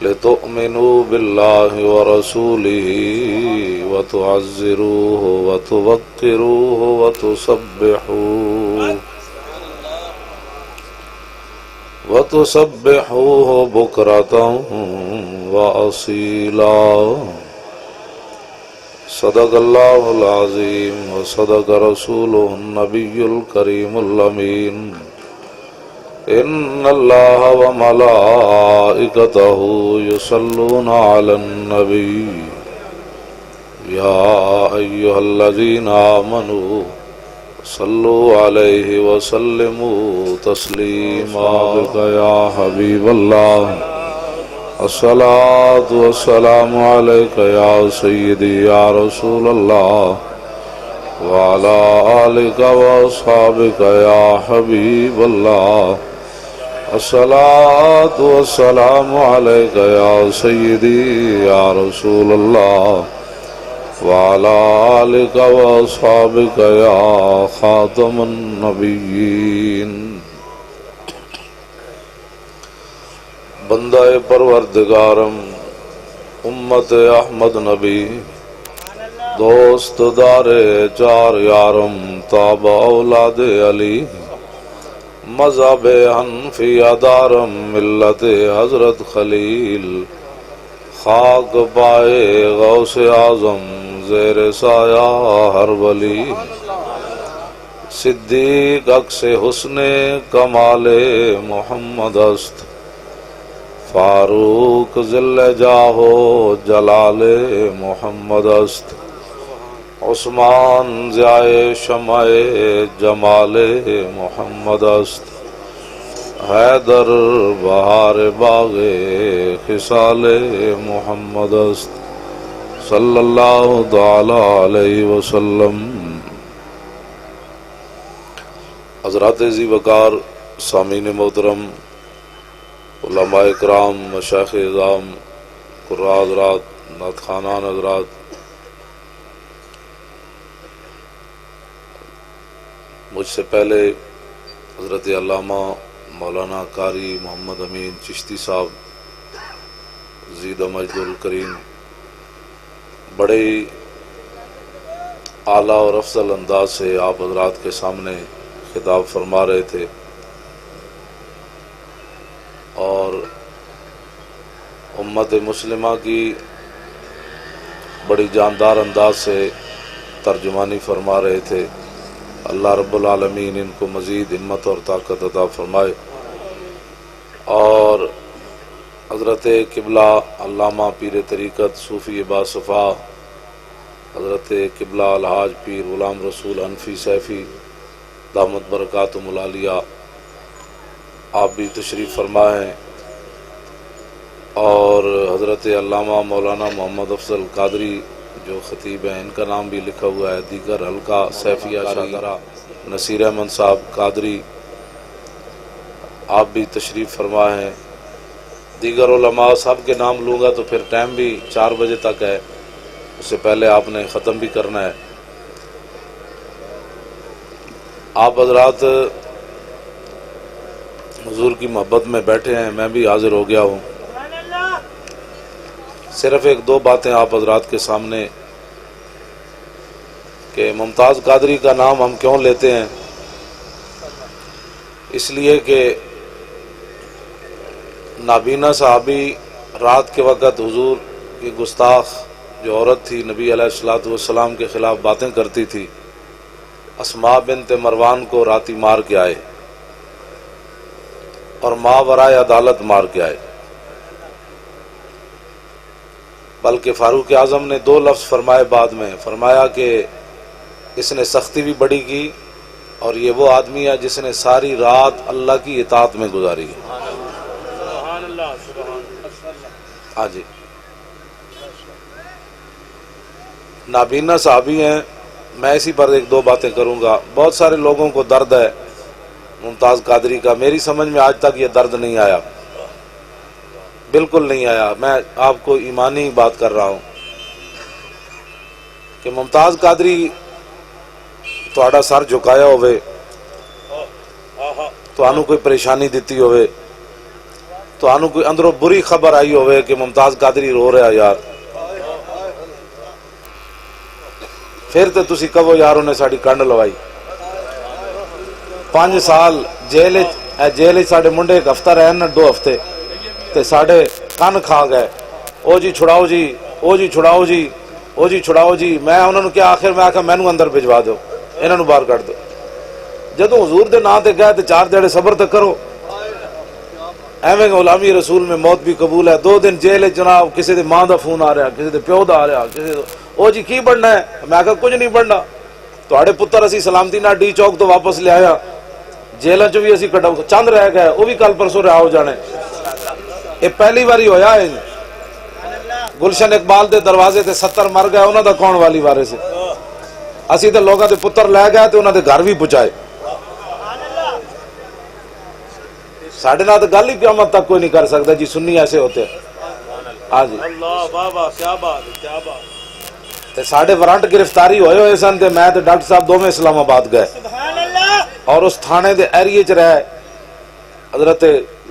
لتؤمنوا بالله ورسوله وتعزروه وتوقروه وتسبحوه بكرة وأصيلا صدق الله العظيم وصدق رسوله النبي الكريم الأمين إن الله وملائكته يصلون على النبي يا أيها الذين آمنوا صلوا عليه وسلموا تسليما بك يا حبيب الله الصلاة والسلام عليك يا سيدي يا رسول الله وعلى آلك وأصحابك يا حبيب الله الصلاة والسلام عليك يا سيدي يا رسول الله وعلى آلك وأصحابك يا خاتم النبيين بندہ پروردگارم امت احمد نبی دوست دار چار یارم تاب اولاد علی مذہب حنفی دارم ملت حضرت خلیل خاک پائے غوث اعظم زیر سایہ ہر ولی صدیق عکس حسن کمال محمد است فاروق ذل جاہو جلال محمد است عثمان ضیائے شمع جمال محمد است حیدر بہار باغ خصال محمد است صلی اللہ تعالی علیہ وسلم۔ حضرات ذی وقار سامعین محترم، علماء اکرام، مشائخ اعظام، قراء حضرات، نعت خوانان حضرات، مجھ سے پہلے حضرت علامہ مولانا قاری محمد امین چشتی صاحب زید مجد الکریم بڑے اعلیٰ اور افضل انداز سے آپ حضرات کے سامنے خطاب فرما رہے تھے اور امت مسلمہ کی بڑی جاندار انداز سے ترجمانی فرما رہے تھے۔ اللہ رب العالمین ان کو مزید ہمت اور طاقت عطا فرمائے، اور حضرت قبلہ علامہ پیر طریقت صوفی باصفا حضرت قبلہ الحاج پیر غلام رسول حنفی سیفی دامت برکاتہم العالیہ آپ بھی تشریف فرمائیں، اور حضرت علامہ مولانا محمد افضل قادری جو خطیب ہیں، ان کا نام بھی لکھا ہوا ہے، دیگر حلقہ سیفیہ شاگرہ نصیر احمد صاحب قادری آپ بھی تشریف فرمائیں، دیگر علماء سب کے نام لوں گا تو پھر ٹائم بھی 4 بجے تک ہے، اس سے پہلے آپ نے ختم بھی کرنا ہے۔ آپ حضرات حضور کی محبت میں بیٹھے ہیں، میں بھی حاضر ہو گیا ہوں۔ صرف 1-2 باتیں آپ حضرات کے سامنے کہ ممتاز قادری کا نام ہم کیوں لیتے ہیں، اس لیے کہ نابینا صحابی رات کے وقت حضور کی گستاخ جو عورت تھی نبی علیہ السلام کے خلاف باتیں کرتی تھی، اسماء بنت مروان کو راتی مار کے آئے اور ماورائے عدالت مار کے آئے، بلکہ فاروق اعظم نے 2 لفظ فرمائے بعد میں، فرمایا کہ اس نے سختی بھی بڑی کی اور یہ وہ آدمی ہے جس نے ساری رات اللہ کی اطاعت میں گزاری ہے۔ ہاں جی، نابینا صحابی ہیں، میں اسی پر 1-2 باتیں کروں گا۔ بہت سارے لوگوں کو درد ہے ممتاز قادری کا، میری سمجھ میں آج تک یہ درد نہیں آیا، بالکل نہیں آیا۔ میں آپ کو ایمانی بات کر رہا ہوں کہ ممتاز قادری تہاڈا سر جھکایا ہوئے، تانوں کوئی پریشانی دیتی ہوئے، تو آنو کوئی اندروں بری خبر آئی ہوئے کہ ممتاز قادری رو رہا یار، پھر تو تسی کہو یار انہیں ساڑی کنڈ لوائی۔ 5 سال جیل ساڑے منڈے ایک ہفتہ رہن نا 2 ہفتے تے ساڑے کن کھا گئے، او جی چھڑاؤ جی، او جی چھڑاؤ جی، او جی چھڑاؤ جی۔ میں انہوں نے کیا آخر میں آکھا مینوں اندر بھجوا دو، انہوں نے باہر کٹ دو۔ جدو حضور دے نا تے گئے تے 4 دیڑے صبر تے کرو، ایویں غلامی رسول میں موت بھی قبول ہے۔ 2 دن جیل جناب، کسی دے ماں دا فون آ رہا، کسی دے پیو دا آ رہا، کسی دے او جی کی بننا ہے؟ میں کہا کچھ نہیں بننا، تواڈے پتر اسی سلامتی نال ڈی چوک تو واپس لے آیا، جیلاں چ بھی اسی کٹا چند رہ گئے، وہ بھی کل پرسوں رہا ہو جانے۔ یہ پہلی باری ہویا ہے۔ گلشن اقبال دے دروازے تے 70 مر گئے، انہاں دا کون والی وارث ہے؟ اسی تے لوگاں دے پتر لے گئے تے انہاں دے گھر بھی پہنچائے۔ ساڑھے نہ تو گل ہی قیامت تک کوئی نہیں کر سکتا جی، سنی ایسے ہوتے ہیں۔ ہاں جی اللہ بابا کیا بات ہے، کیا بات۔ تے ساڑھے وارنٹ گرفتاری ہوئے سن تے میں تے ڈاکٹر صاحب 2 میں اسلام آباد گئے اور اس تھانے دے ایریے چ رہے، حضرت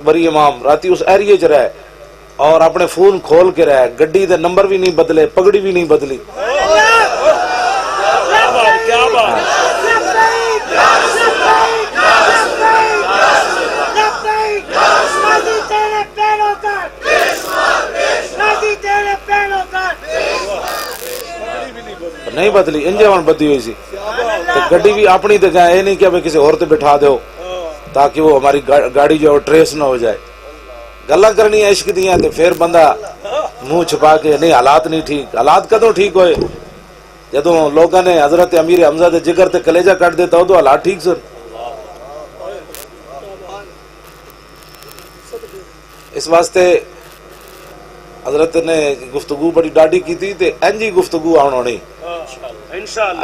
بری امام راتی اس ایریے چ رہے اور اپنے فون کھول کے رہے، گڈی دے نمبر بھی نہیں بدلے، پگڑی بھی نہیں بدلی۔ کیا بات نہیں بدلی، انجے وہاں بدی ہوئی سی۔ گڈی بھی اپنی تے گئے، یہ نہیں کہ ہمیں کسی اور تے بٹھا دو تاکہ وہ ہماری گاڑی جو ٹریس نہ ہو جائے۔ گلہ کرنی ہے عشق دیاں تے پھر بندہ منہ چھپا کے نہیں، حالات نہیں ٹھیک۔ حالات کدوں ٹھیک ہوئے؟ جدوں لوگوں نے حضرت امیر حمزہ دے جگر تے کلیجہ کٹ دیتا ہو تو حالات ٹھیک سن۔ اس واسطے حضرت نے گفتگو بڑی ڈاڈی کی تھی تے انجی گفتگو آن ہونی،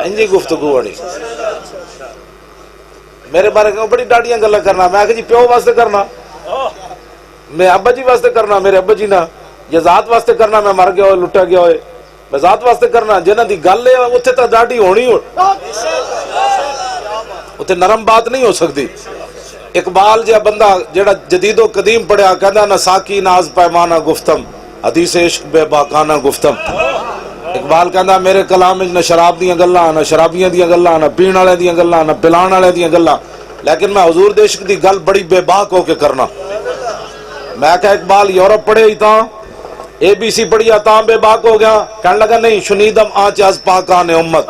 انجی گفتگو ہونی۔ میرے بارے کہ بڑی ڈاڈیاں گلہ کرنا، میں آکھا جی پیو واسطے کرنا، میں ابا جی واسطے کرنا، میرے ابا جی نہ، یا ذات واسطے کرنا میں مر گیا ہوئے لٹا گیا ہوئے، میں ذات واسطے کرنا جنہ دی گل ہے اتھے تا ڈاڈی ہونی ہو، اتھے نرم بات نہیں ہو سکتی۔ اقبال جا بندہ جڑا جدید و قدیم پڑھیا کہندا نہ ساکی ناز پیمانہ گفتم، حدیث عشق بے باکانہ گفتم۔ اقبال کہندا میرے کلام وچ نہ شراب دیاں گلاں، نہ شرابیاں دیاں گلاں، نہ پین والے دیاں گلاں، نہ پلان والے دیاں گلاں، لیکن میں حضور دے عشق دی گل بڑی بے باک ہو کے کرنا۔ میں کہا اقبال یورپ پڑھے ہی تاں ABC پڑھیا تاں بے باک ہو گیا؟ کہنے لگا نہیں، شنیدم آنچ از پاکان امت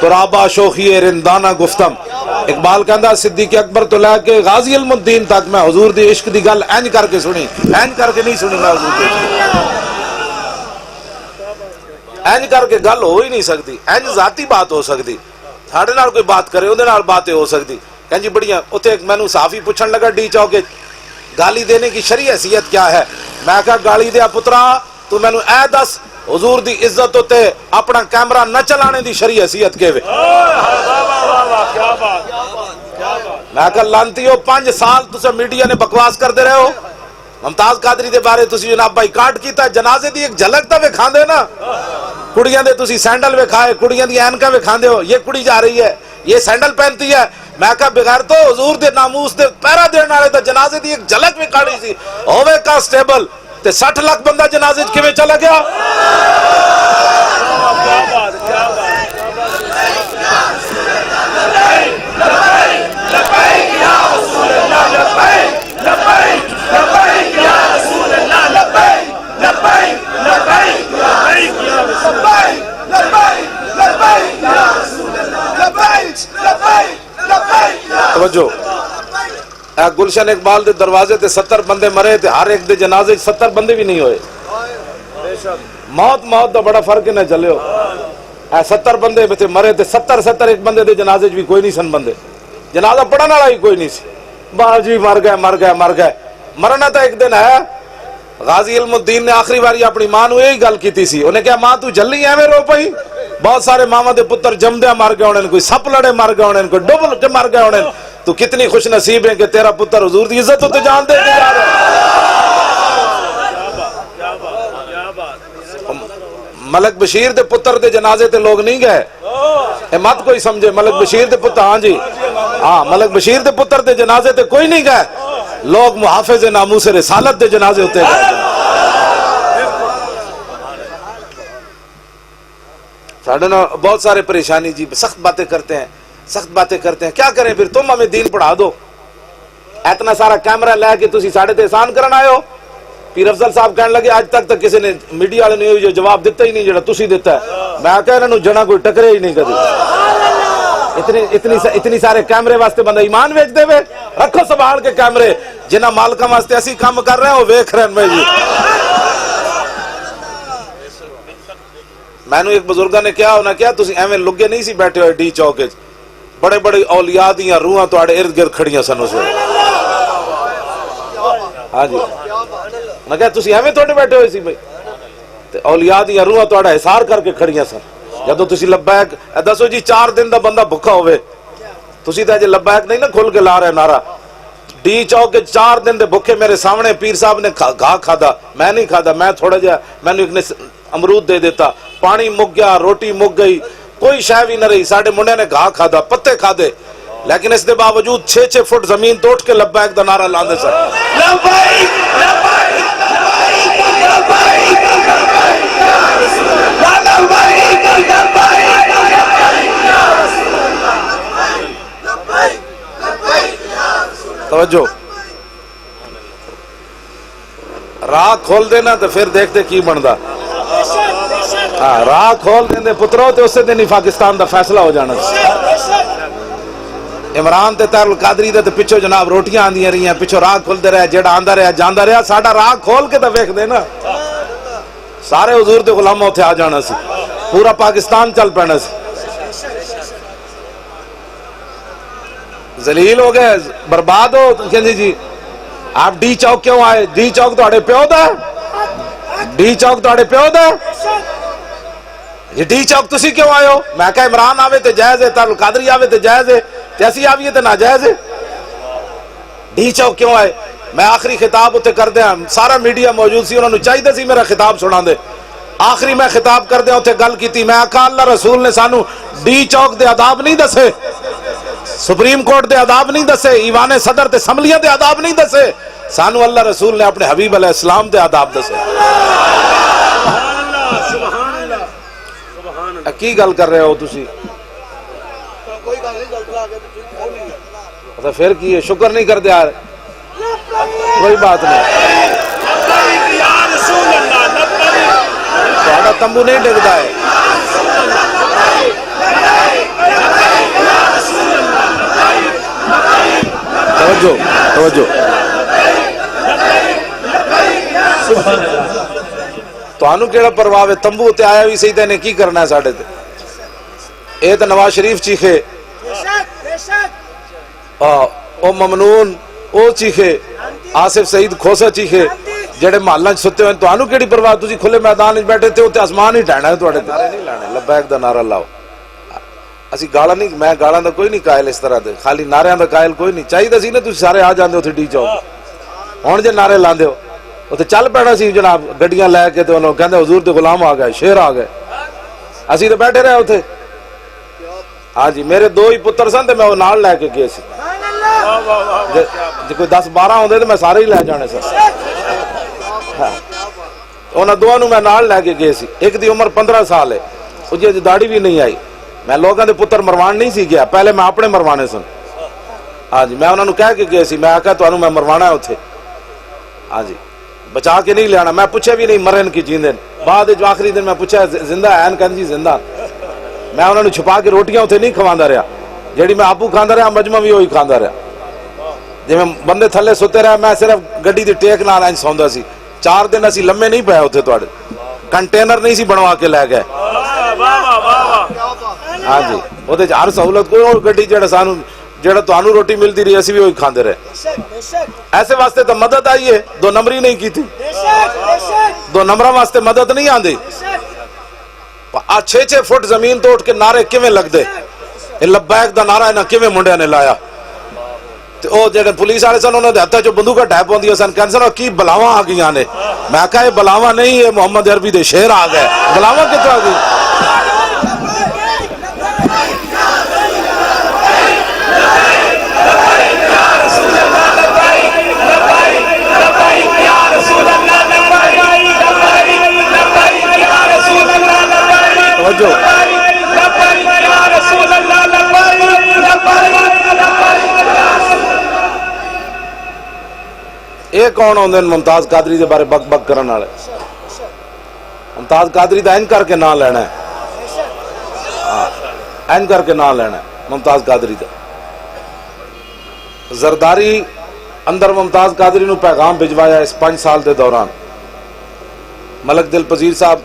ترابا شوخی رندانہ گفتم۔ اقبال کہندا صدیق اکبر تو لے کے غازی علم الدین تک میں حضور دی عشق دی گل اینج کر کے سنی، اینج کر کے نہیں سنی میں حضور دی عشق، اینج کر کے گل ہو ہی نہیں سکتی، اینج ذاتی بات ہو سکتی، ساڑھے نال کوئی بات کرے اودے نال باتیں ہو سکتی۔ کہیں جی بڑیاں اتھے ایک مینوں صحافی پوچھن لگا ڈی چوک گالی دینے کی شرعی حیثیت کیا ہے؟ میں کہا گالی دیا پترا تو مینوں اے دس حضور دی عزت ہوتے اپنا کیمرہ نہ چلانے دی شرعی حیثیت کے وے؟ میں کہا لانتیو 5 سال تسے میڈیا نے بکواس کر دے رہے ہو، ممتاز قادری دے بارے تسی جناب بائی کاٹ کیتا، جنازے دی ایک جھلک تا وکھان دے نا، کڑیاں دے تسی سینڈل وکھائے، کڑیاں دی اینکاں وکھان دے ہو، یہ کڑی جا رہی ہے یہ سینڈل پہنتی ہے۔ میں کہا بغیر تو حضور دے ناموس دے پیرا دین والے تے جنازے دی ایک جھلک وکھاڑی سی، ہوے کانسٹیبل تے 60 لاکھ بندہ جنازے وچ کیویں چلا گیا؟ توجہ، اے گلشن اقبال دے دروازے تے 70 بندے مرے تے ہر ایک دے جنازے 70 بندے بھی نہیں ہوئے۔ موت دا بڑا فرق نہ چلے ہو، اے 70 بندے تے مرے تے 70 ایک بندے دے جنازے بھی کوئی نہیں سن بندے، جنازہ پڑھن والا ہی کوئی نہیں سی۔ باہ جی مر گئے، مرنا تو ایک دن ہے۔ غازی علم الدین نے آخری باری اپنی ماں نو یہی گل کیتی سی، انہیں کہا ماں تو جلی ایویں رو پئی؟ بہت سارے ماما دے پتر جمدیا مر گئے ہونے، کوئی سپ لڑے مر گئے ہونے، کوئی ڈبل کے مر گئے ہونے، تو کتنی خوش نصیب ہے کہ تیرا پتر حضور دی عزت ہوتے جان دے کے جا رہے ہیں۔ ملک بشیر دے پتر دے جنازے تے لوگ نہیں گئے، اے مت کوئی سمجھے، ملک بشیر دے پتر، ہاں جی ہاں، ملک بشیر دے پتر دے جنازے تے کوئی نہیں گئے، لوگ محافظ ناموس رسالت دے جنازے ہوتے ہیں. ساڑھے نا بہت سارے پریشانی جی، سخت باتیں کرتے ہیں، سخت باتیں کرتے ہیں. کیا کریں پھر؟ تم ہمیں دین پڑھا دو. اتنا سارا کیمرہ لے کے تسی ساڑھے تے احسان کرنا آئے ہو. پیر افضل صاحب کہنے لگے آج تک کسی نے میڈیا والے نے جو جواب دیتا ہی نہیں جڑا تسی دیتا ہے. میں کہہ رہا ہوں جنا کوئی ٹکرے ہی نہیں کدی. اتنی سارے کیمرے واسطے بندہ ایمان ویچ دے وے. رکھو سنبھال کے کیمرے. جنہ مالکاں واسطے اسی کام کر رہے ہیں وہ ویکھ رہے ہیں. جی میں نے ایک بزرگاں نے کیا ہونا کیا تسی ایویں لگے نہیں سی بیٹھے ہوئے ڈی چوک وچ. بڑے بڑے اولیاء دیاں روحاں تواڈے ارد گرد کھڑیاں سن اس وقت. ہاں جی میں کہا تسی ایویں تھوڑے بیٹھے ہوئے سی بھائی تے اولیاء دیاں روحاں تواڈا حصار کر کے کھڑیاں سن. جدوں تسی لبیک دسو جی 4 دن دا بندہ بھکا ہوئے تسی تے اجے لبیک نہیں نا کھل کے لا رہے نعرہ. ڈی چوک کے 4 دن دے بھکے میرے سامنے پیر صاحب نے گھا کھادا. میں نہیں کھادا. میں تھوڑا جہا میں نے ایک نے امرود دے دیتا. پانی مک گیا، روٹی مک گئی، کوئی شے بھی نہ رہی. ساڈے منڈے نے گھا کھادا، پتے کھادے، لیکن اس دے باوجود 6 فٹ زمین توڑ کے لبیک دا نعرہ لاندے سن. لبیک لبیک توجہ. راہ کھول دینا تو پھر دیکھتے کی بندا. راہ کھول دیں پترو تو اس دن ہی پاکستان دا فیصلہ ہو جانا. عمران تے طاہر القادری دے پچھو جناب روٹیاں آندیاں رہی ہیں، پچھو راہ کھلتے رہے، جیڑا آندا رہا جاندا رہا. ساڈا راہ کھول کے تو ویکھ دے نا. سارے حضور دے غلاماں اوتھے آ جانا سی، پورا پاکستان چل پینا سی. ذلیل ہو گئے، برباد ہو. کہندی جی آپ ڈی چوک کیوں آئے؟ ڈی چوک تہاڈے پیو دا؟ ڈی چوک تہاڈے پیو دا؟ یہ ڈی چوک تسی کیوں آئے ہو؟ میں کہا عمران آوے تے جائز ہے، طاہر القادری آوے تے جائز ہے، تے اسی آویے تے ناجائز ہے. ڈی چوک کیوں آئے؟ میں آخری خطاب اتنے کر دیا. سارا میڈیا موجود سی، انہوں نے چاہیے سی میرا خطاب سنا دے. آخری میں خطاب کر دیا اتنے گل کیتی. میں آقا اللہ رسول نے سانو ڈی چوک دے آداب نہیں دسے، سپریم کورٹ دے آداب نہیں دسے، ایوان صدر تے اسمبلیاں دے آداب نہیں دسے. سانو اللہ رسول نے اپنے حبیب علیہ السلام دے آداب دسے. کی گل کر رہے ہو تسی؟ پھر کی ہے؟ شکر نہیں کرتے یار؟ کوئی بات نہیں، تھوڑا تمبو نہیں ڈگتا ہے. توجہ توجہ. تانوں کیڑا پرواہ ہے؟ تمبو تے آیا بھی صحیح تے نے کی کرنا ہے ساڈے تے؟ اے تے نواز شریف چیخے، او ممنون او چیخے، آصف سعید کھوسا چیخے، جڑے محلہ ستے ہوئے. تانوں کیڑی پرواہ؟ تسی کھلے میدان وچ بیٹھے تے اوتے آسمان ہی ڈھہنا ہے تواڈے تے. نہیں لانے لبیک دا نعرہ لاؤ. اسی گالاں نہیں، میں گالاں دا کوئی نہیں قائل اس طرح دے، خالی نعریاں دا قائل کوئی نہیں. چاہیے سی نا تسی سارے آ جاندے اوتھے ڈی چوک. ہن جے نعرے لاندے ہو اوتھے چل پینا سی جناب گڈیاں لے کے تے انہوں کہندے حضور دے غلام آ گئے، شیر آ گئے. اسی تے بیٹھے رہے اوتھے. ہاں جی میرے 2 ہی پتر سن تے میں وہ نال لے کے گئے سی. جے کوئی 10-12 ہوندے تے میں سارے ہی لے جانے سن. انہاں دوواں نوں میں نال لے کے گئے سی. ایک دی عمر 15 سال ہے، او جی داڑھی بھی نہیں آئی. میں لوگاں دے پتر مروان نہیں سی گیا، پہلے میں اپنے مروانے سن. ہاں جی میں انہاں نوں کہہ کے گئے سی، میں آکھیا تانوں میں مروانا ہے اوتھے. ہاں جی بچا کے نہیں لیانا. میں پوچھے بھی نہیں مرن کی جیندے. بعد جو آخری دن میں پوچھا زندہ ہے؟ کہن جی زندہ. میں انہوں نے چھپا کے روٹیاں اتنے نہیں کھواندا رہا، جیڑی میں آپو کھاندا رہا مجمع بھی وہی کھاندا رہا. جی میں بندے تھلے ستے رہا، میں صرف گڈی دی ٹیک نال انج سوندا سی. 4 دن اسی لمے نہیں پئے اتنے، تواڈے کنٹینر نہیں سی بنوا کے لے گئے. ہاں جی وہ ہر سہولت کوئی اور گڈی جڑا سانو جڑا تانوں روٹی ملتی رہی اسی بھی وہی کھاندے رہے. ایسے واسطے تو مدد آئی ہے، 2 نمبری نہیں کی تھی. 2 نمبراں واسطے مدد نہیں آندی. 6 فٹ زمین توڑ کے نعرے کیویں لگ دے؟ لبیک دا نعرہ انہاں کیویں منڈیاں نے لایا؟ تے او جڑے پولیس والے سن انہاں دے ہتھاں چ بندوقاں ڈھہ پوندیاں سن. کہندے سن کی بلاواں آ گئیاں نے. میں کہا یہ بلاواں نہیں، یہ محمد عربی دے شعر آ گئے. بلاواں کتھوں آ گئی؟ یہ کون ہوندے ممتاز قادری دے بارے بک بک کرن والے؟ ممتاز قادری دا این کر کے نام لینا ہے، این کر کے نام لینا ہے ممتاز قادری دا۔ زرداری اندر ممتاز قادری نو پیغام بھجوایا اس 5 سال دے دوران۔ ملک دل پذیر صاحب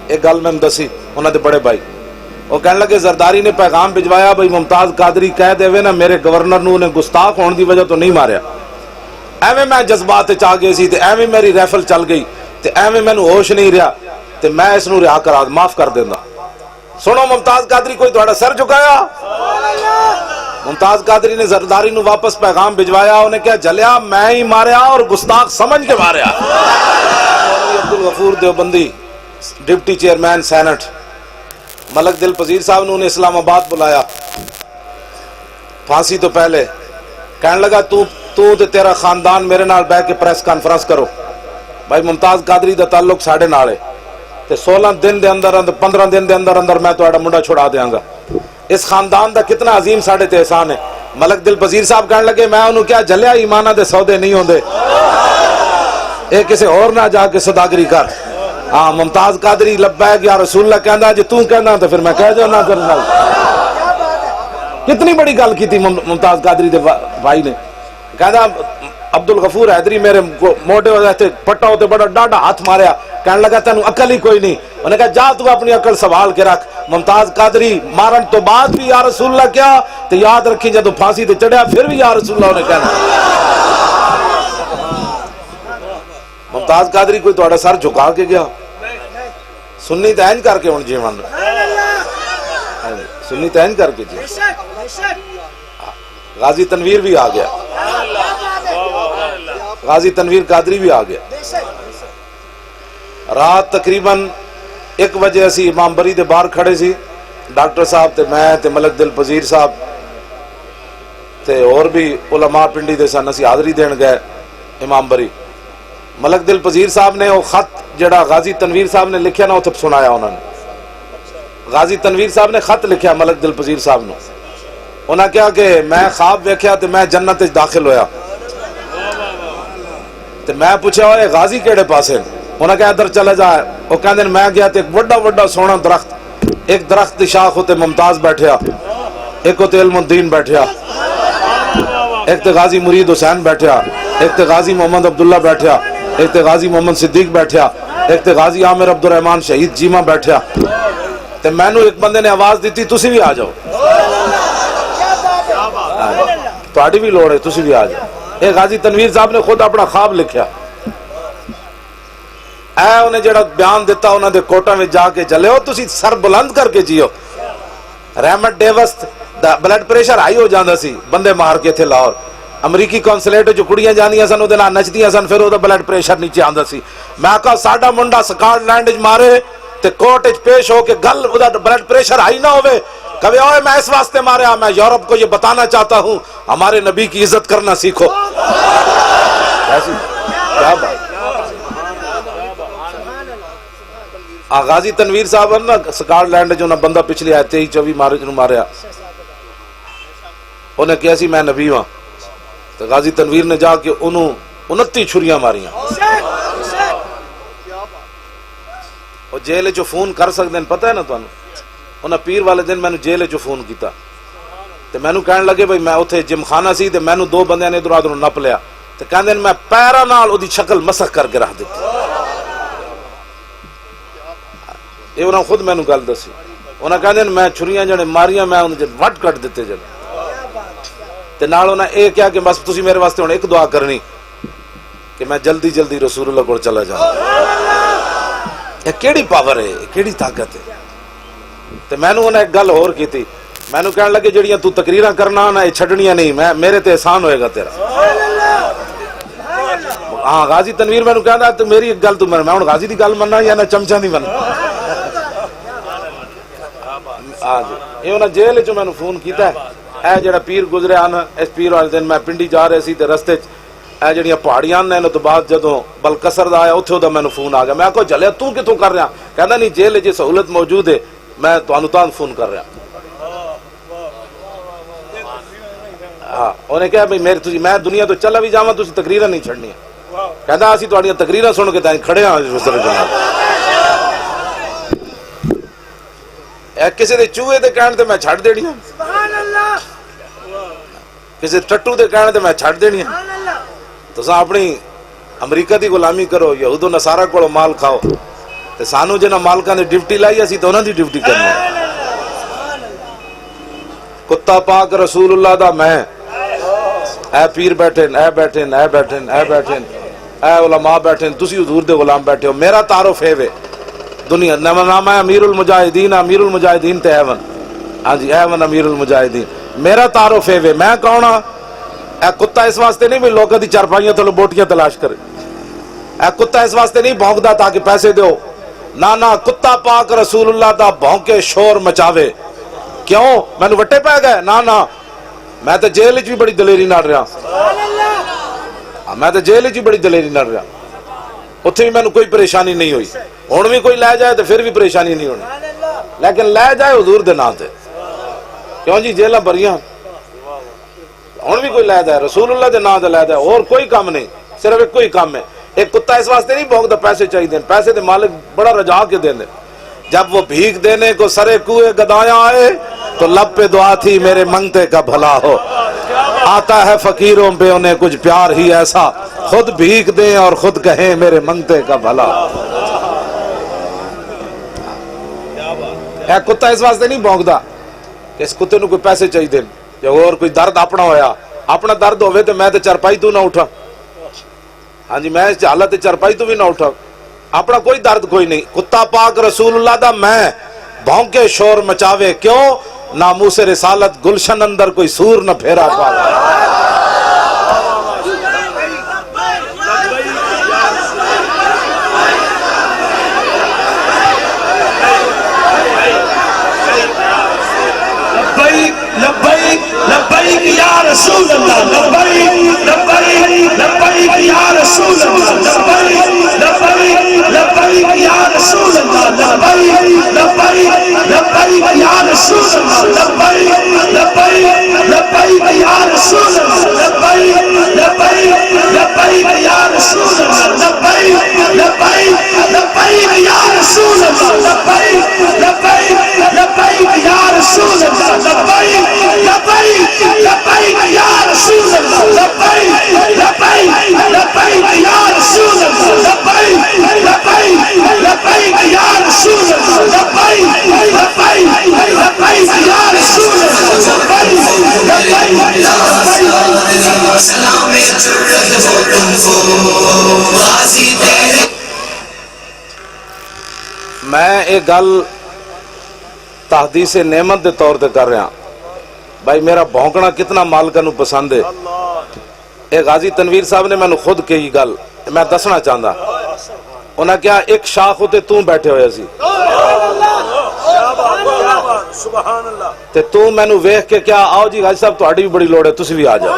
ایک گل میں دسی انہاں دے بڑے بھائی، وہ کہنے لگے زرداری نے پیغام بھجوایا بھئی ممتاز قادری کہہ دے نا میرے گورنر نو نے گستاخ ہونے دی وجہ تو نہیں ماریا، ایویں میں جذبات چ آ گئی سی تے ایویں میری ریفل چل گئی تے ایویں مینوں ہوش نہیں رہا تے میں اس نو رہا کرا معاف کر دیندا۔ سنو ممتاز قادری کوئی تہاڈا سر جھکایا؟ ممتاز قادری نے زرداری نو واپس پیغام بھجوایا، انہیں کہا جلیا میں ہی ماریا اور گستاخ سمجھ کے ماریا۔ Abdul Ghafoor Deobandi deputy chairman senate, Malik Dil Pazir صاحب نے انہیں اسلام آباد بلایا پھانسی تو پہلے، کہنے لگا تو تے تیرا خاندان میرے نال بیٹھ کے پریس کانفرنس کرو بھائی ممتاز قادری دا تعلق ساڑھے نالے تے 16 دن دے اندر 15 دن دے اندر اندر میں تہاڈا منڈا چھڑا دیاں گا۔ اس خاندان دا کتنا عظیم ساڑھے تے احسان ہے۔ ملک دل پذیر صاحب کہنے لگے میں انہوں کیا جلیا ایمانہ دے سودے نہیں ہوندے، اے کسے اور نہ جا کے صداگری کر۔ ہاں ممتاز قادری لبیک یا رسول اللہ کہندا جی تو کہندا تو پھر میں کہہ جانا تیرے نال۔ کتنی بڑی گل کی تھی ممتاز قادری دے بھائی نے، کہندا عبدالغفور حیدری میرے موٹے ہوتے پٹا ہوتے بڑا ڈاڈا ہاتھ ماریا، کہنے لگا تینوں عقل ہی کوئی نہیں، انہوں نے کہا جا تو اپنی عقل سنبھال کے رکھ۔ ممتاز قادری مارن تو بعد بھی یا رسول اللہ کیا تو یاد رکھی جدو پھانسی تے چڑھیا پھر بھی یا رسول اللہ نے کہنا۔ ممتاز قادری کوئی تہاڈا سر جھکا کے گیا؟ سنی تے این کر کے ہن جیون، سنی تے این کر کے جی۔ غازی تنویر بھی آ گیا، غازی تنویر قادری بھی آ گیا۔ رات تقریباً 1 بجے اسی امام بری دے باہر کھڑے سی، ڈاکٹر صاحب تے میں تے ملک دل پذیر صاحب تے اور بھی علماء پنڈی دے سن، اسی حاضری دین گئے امام بری۔ ملک دل پذیر صاحب نے وہ خط جڑا غازی تنویر صاحب نے لکھیا نا اتھے سنایا انہوں نے۔ غازی تنویر صاحب نے خط لکھیا ملک دل پذیر صاحب نے، انہاں کہا کہ میں خواب ویکھیا تے میں جنت وچ داخل ہویا تے میں پوچھا ہوئے غازی کیڑے پاسے، انہاں کہا ادھر چلے جا، وہ کہندے میں گیا تے ایک بڑا بڑا سونا درخت، ایک درخت دی شاخ ہوتے ممتاز بیٹھیا، ایک ہوتے علم الدین بیٹھیا، ایک تے غازی مرید حسین بیٹھیا، ایک تے غازی محمد عبداللہ بیٹھیا، ایک تے غازی محمد صدیق بیٹھیا، ایک تے غازی عامر عبدالرحمن شہید جیمہ بیٹھیا۔ تے میں نو ایک بندے نے آواز دیتی تسی بھی آ جاؤ، تہاڈی بھی لوڑ ہے تسی بھی آ جاؤ۔ اے غازی تنویر صاحب نے خود اپنا خواب لکھیا، اے انہیں جڑا بیان دیتا انہوں دے کوٹا میں جا کے چلے ہو تسی سر بلند کر کے جیو۔ رحمت ڈیوس دا بلڈ پریشر ہائی ہو جاندہ سی، بندے مار کے تھے لاہور، امریکی کونسلیٹ جو کڑیاں جانیاں سن وہ نچدیاں سن، پھر وہ بلڈ پریشر نیچے آندہ سی۔ میں کہا ساڈا منڈا سکاٹ لینڈ مارے تے کوٹ پیش ہو کے گل بلڈ پریشر ہائی نہ ہوئے، کبھی اوے میں اس واسطے ماریا، میں یورپ کو یہ بتانا چاہتا ہوں ہمارے نبی کی عزت کرنا سیکھو۔ کیا بات، غازی تنویر صاحب نا سکاٹ لینڈ جو نا بندہ پچھلی آئے 23-24 مارچ نو ماریا، انہیں کیا سی میں نبی ہاں، تو غازی تنویر نے جا کے انہوں 29 چھریاں ماریاں۔ وہ جیلے جو فون کر سکتے ہیں پتہ ہے نا تو انہیں پیر والے دن میں نے جیلے جو فون کیتا تو میں نے کہنے لگے بھئی میں اتھے جم خانہ سی تو میں نے 2 بندے نے ادھر ادھر نپ لیا تو کہنے دن میں پیرا نال وہ دی شکل مسخ کر کے رکھ دیتی۔ یہ انہوں خود میں نے گل دسی، انہوں کہنے دن میں چھریاں جڑے ماریاں میں انہیں وٹ کٹ دیتے جب تے نال انہوں نے کیا کہ بس تسی میرے واسطے انہیں ایک دعا کرنی کہ میں جلدی جلدی رسول اللہ کو چلا جاؤں۔ یہ کیڑی پاور ہے، یہ کیڑی طاقت ہے۔ تو میں نے انہیں ایک گل اور کی تھی، میں نے کہنے لگے جڑیاں تو تقریرہ کرنا نا یہ چھڑنیاں نہیں، میرے تے احسان ہوئے گا تیرا۔ ہاں غازی تنویر میں نے کہنا تو میری ایک گل تو میں ہوں غازی دی گل مننا یا نہ چمچا نہیں مننا۔ یہ انہیں جیل جو میں نے فون کیتا ہے، اے جڑا پیر گزرے آنا اس پیر والے دن میں پنڈی جا رہے سی تے رستے اے جڑیاں پہاڑیاں نے تو بعد جدوں بلکسر دا آیا اتھے دا میں نے فون آ گیا، میں کہا جلیا تو کتوں کر رہا؟ کہنا نہیں جیل جی سہولت موجود ہے میں تان فون کر رہا۔ ہاں انہیں کہا بھئی میں دنیا تو چلا بھی جاواں تسی تقریرہ نہیں چھڑنی ہے۔ کہتا اسی تہاڈیاں تقریراں سن کے تائیں کھڑے ہاں اس طرح جناب اے کسی دے چوہے دے کہن تے میں چھڈ دینی ہاں سبحان اللہ کسی ٹٹو دے کہن تے میں چھڈ دینی ہاں تساں اپنی امریکہ دی غلامی کرو یہود و نصارہ کولوں مال کھاؤ تے سانو جنہاں مالکاں دی ڈیوٹی لائی اسی تے انہاں دی ڈیوٹی کرنی کتا پاک رسول اللہ دا میں اے پیر بیٹھن اے بیٹھن اے بیٹھن اے بیٹھن اے علماء بیٹھن تسی حضور دے غلام بیٹھے ہو میرا تعارف ہے وے دنیا نام ہے امیر المجاہدین تے ایون ہاں جی ایون امیر المجاہدین میرا تعارف ہے وے میں کون ہاں اے کتا اس واسطے نہیں بھی لوگوں دی چارپائیاں تھلو بوٹیاں تلاش کرے اے کتا اس واسطے نہیں بھونکدا تاکہ پیسے دیو نہ کتا پاک رسول اللہ دا بھونکے شور مچاوے کیوں میں نے وٹے پہ گئے نہ میں تو جیل بھی بڑی دلیری نال رہا میں تو جیل بھی بڑی دلیری نال رہا اتنے بھی میں نے کوئی پریشانی نہیں ہوئی ہوں بھی کوئی لے جائے تو پھر بھی پریشانی نہیں ہونی لیکن لے جائے حضور دے نام تے کیوں جی جیلاں بھریاں ہوں بھی کوئی لے جائے رسول اللہ دے نام تے لے جائے اور کوئی کام نہیں صرف ایک کوئی کام ہے ایک کتا اس واسطے نہیں بھونکتا پیسے چاہیے پیسے دے مالک بڑا رجا کے دیں جب وہ بھیک دینے کو سرے کوئے گدایاں آئے تو لب پہ دعا تھی میرے منگتے کا بھلا ہو آتا ہے فقیروں پہ انہیں کچھ پیار ہی ایسا خود بھیک دیں اور خود کہیں میرے منگتے کا بھلا اے کتا اس واسطے نہیں بھونکتا کہ اس کتے نو کوئی پیسے چاہیے دیں یا اور کوئی درد اپنا ہویا اپنا درد ہوئے تو میں تو چرپائی تو نہ اٹھا ہاں جی میں اس حالت چرپائی تو بھی نہ اٹھا اپنا کوئی درد کوئی نہیں کتا پاک رسول اللہ دا میں بھونکے شور مچاوے کیوں ناموس رسالت گلشن اندر کوئی سور نہ پھیرا پاوے لبیک یا رسول اللہ لبیک لبیک لبیک یا رسول اللہ لبیک لبیک یا رسول اللہ لبیک لبیک لبیک یا رسول اللہ لبیک لبیک یا رسول اللہ لبیک لبیک لبیک یا رسول اللہ لبیک لبیک لبیک یا رسول اللہ لبیک لبیک لبیک یا رسول اللہ لبیک لبیک لبیک یا رسول اللہ لبیک لبیک لبیک یا رسول اللہ لبیک لبیک لبیک یا رسول اللہ لبیک لبیک لبیک یا رسول اللہ لبیک لبیک سلام جرت ہو تم کو غازی تیرے میں ایک گل تحدیث نعمت دے طور تے کر رہا بھائی میرا بھونکنا کتنا مالکہ نو پسند ہے ایک غازی تنویر صاحب نے میں نے خود کہی گل میں دسنا چاہتا انہاں کیا ایک شاخ ہوتے توں بیٹھے ہوئے سی سبحان اللہ تے تو میں نو ویکھ کے کیا آؤ جی غازی صاحب تہاڈی بھی بڑی لوڑ ہے تسی بھی آ جاؤ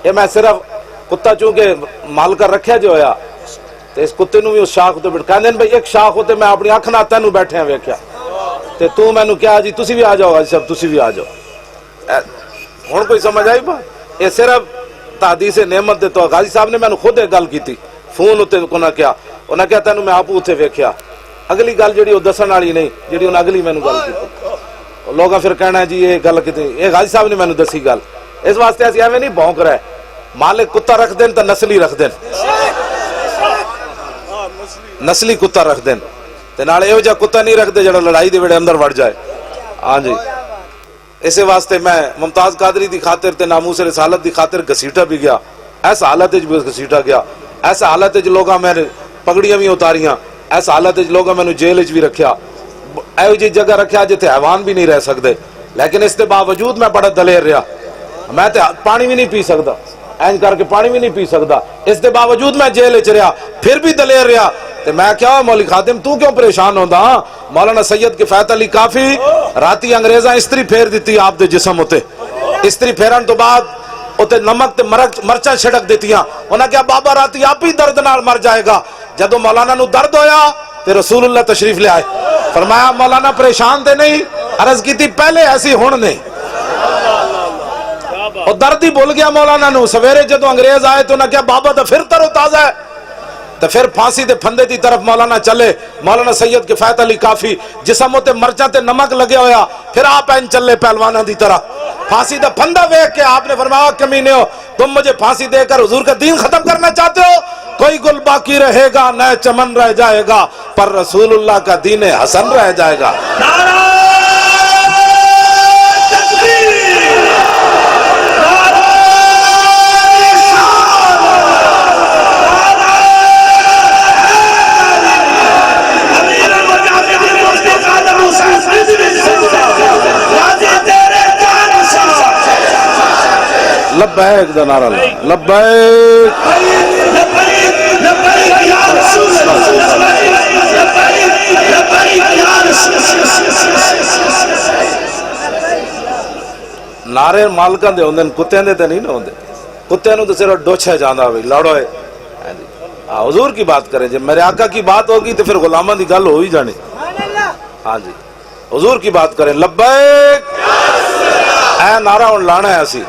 یہ میں صرف کتا چونکہ مالکہ رکھیا جو ہویا تے اس کتے نو بھی اس شاخ ہوتے بیٹھ کہندے بھائی ایک شاخ ہوتے میں اپنی اکھ نال تینوں بیٹھے ہیں ویکھیا تے تو میں نو کیا جی تسی بھی آ جاؤ غازی صاحب تسی بھی آ جاؤ ہن کوئی سمجھ آئی بات یہ صرف تحدیث نعمت دے تو غازی صاحب نے میں نے خود ایک گل کیتی فون ہوتے انہاں کیا تینوں میں آپ اتنے ویکھیا اگلی گل جڑی وہ دسن والی نہیں جڑی انہیں اگلی میں گل کی لوگاں پھر کہنا ہے جی یہ گل کی یہ غازی صاحب نے میں دسی گل اس واسطے اسی ایویں نہیں بھونک رہے مالک کتا رکھ دین تو نسلی رکھ دین نسلی کتا رکھ دین تے نال ایہو جا کتا نہیں رکھ دے جڑا لڑائی دے ویڑے اندر وڑ جائے ہاں جی اسے واسطے میں ممتاز قادری دی خاطر تے ناموس رسالت دی خاطر گھسیٹا بھی گیا ایسا حالت وچ بھی گھسیٹا گیا ایسا حالت وچ لوگاں میں پگڑیاں بھی اتاریاں ایسا حالت وچ لوگاں میں جیل وچ بھی رکھیا ایہو جی جگہ رکھیا جتے حیوان بھی نہیں رہ سکدے لیکن اس کے باوجود میں بڑا دلیر رہا میں تے پانی بھی نہیں پی سکدا اینج کر کے پانی بھی نہیں پی سکدا اس کے باوجود میں جیل وچ رہا پھر بھی دلیر رہا تے میں کیا مولی خادم تو کیوں پریشان ہوندا مولانا سید کفایت علی کافی راتی انگریزاں استری پھیر دیتی آپ دے جسم ہوتے استری پھیرن تو بعد اوتے نمک تے مرچاں چھڑک دیتیاں انہاں کیا بابا راتی آپ ہی درد نال مر جائے گا جدو مولانا نو درد ہویا تے رسول اللہ تشریف لے آئے فرمایا مولانا پریشان تے نہیں عرض کی تھی پہلے ایسی ہن نہیں اور درد ہی بھول گیا مولانا نو. سویرے جدو انگریز آئے تو انہیں کیا بابا تو پھر تر و تازہ ہے, تو پھر پھانسی دے پھندے دی طرف مولانا چلے. مولانا سید کفایت علی کافی جسم تے مرچاں تے نمک لگے ہویا, پھر آپ این چلے پہلوانہ دی طرح. پھانسی دا پھندا ویکھ کے آپ نے فرمایا کمینے ہو, تم مجھے پھانسی دے کر حضور کا دین ختم کرنا چاہتے ہو؟ کوئی گل باقی رہے گا, نئے چمن رہ جائے گا, پر رسول اللہ کا دین حسن رہ جائے گا. لبیک دا نعرہ لبیک لبیک یا رسول اللہ, لبیک یا رسول اللہ. نعرے مالکاں دے ہوندے, کتےاں دے تے نہیں نہ ہوندے. کتےاں نوں تے صرف ڈوچھے جاندا وی لڑو ہے. حضور کی بات کریں, جب میرے آقا کی بات ہوگی تو پھر غلاماں دی گل ہو ہی جانی. ہاں جی, حضور کی بات کریں, لبیک اے نعرہ ہن لانا ہے اسی,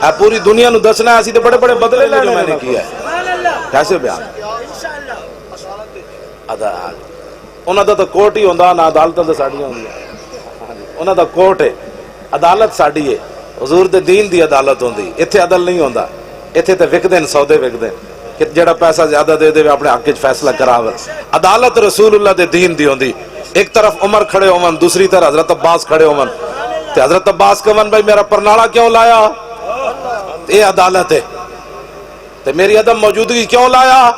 اے پوری دنیا نو دسنا ہے اسی, تو بڑے بڑے بدلے لے جو میں نے کیا ہے. کیسے بیان انہاں دا تو کوٹ ہی ہوندا نا, عدالتاں تے ساڈیاں ہوندیاں. انہاں دا کوٹ ہے, عدالت ساڈی ہے. حضور دے دین دی عدالت ہوندی, ایتھے عدل نہیں ہوندا. ایتھے تے وکدے نے, سودے وکدے کہ جڑا پیسہ زیادہ دے دے اپنے حق وچ فیصلہ کراوے. عدالت رسول اللہ دے دین دی ہوندی. ایک طرف عمر کھڑے ہون, دوسری طرف حضرت عباس کھڑے ہون, تے حضرت عباس کہون بھائی میرا پرناڑا کیوں لایا؟ یہ عدالت ہے. تے میری عدم موجودگی کیوں لایا؟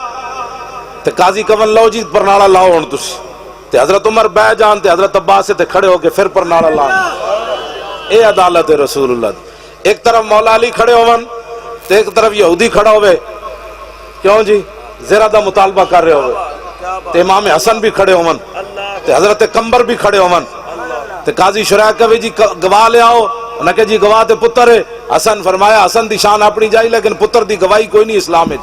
تے قاضی کون لو جی پرناڑا لاؤ ہن تسی. تے حضرت عمر بہ جان تے حضرت عباس سے تے کھڑے ہو کے پھر پرناڑا لاؤ. اے عدالت ہے رسول اللہ دی. ایک طرف مولا علی کھڑے ہون تے ایک طرف یہودی کھڑا ہوئے, کیوں جی زرہ دا مطالبہ کر رہے ہوئے. تے امام حسن بھی کھڑے ہون, تے حضرت کمبر بھی کھڑے ہون. تے قاضی شرح کہے جی گواہ لے آؤ, انہاں کہ جی گواہ تے پتر ہے. حسن فرمایا حسن دی شان اپنی جائی, لیکن پتر دی گواہی کوئی نہیں اسلام ہے.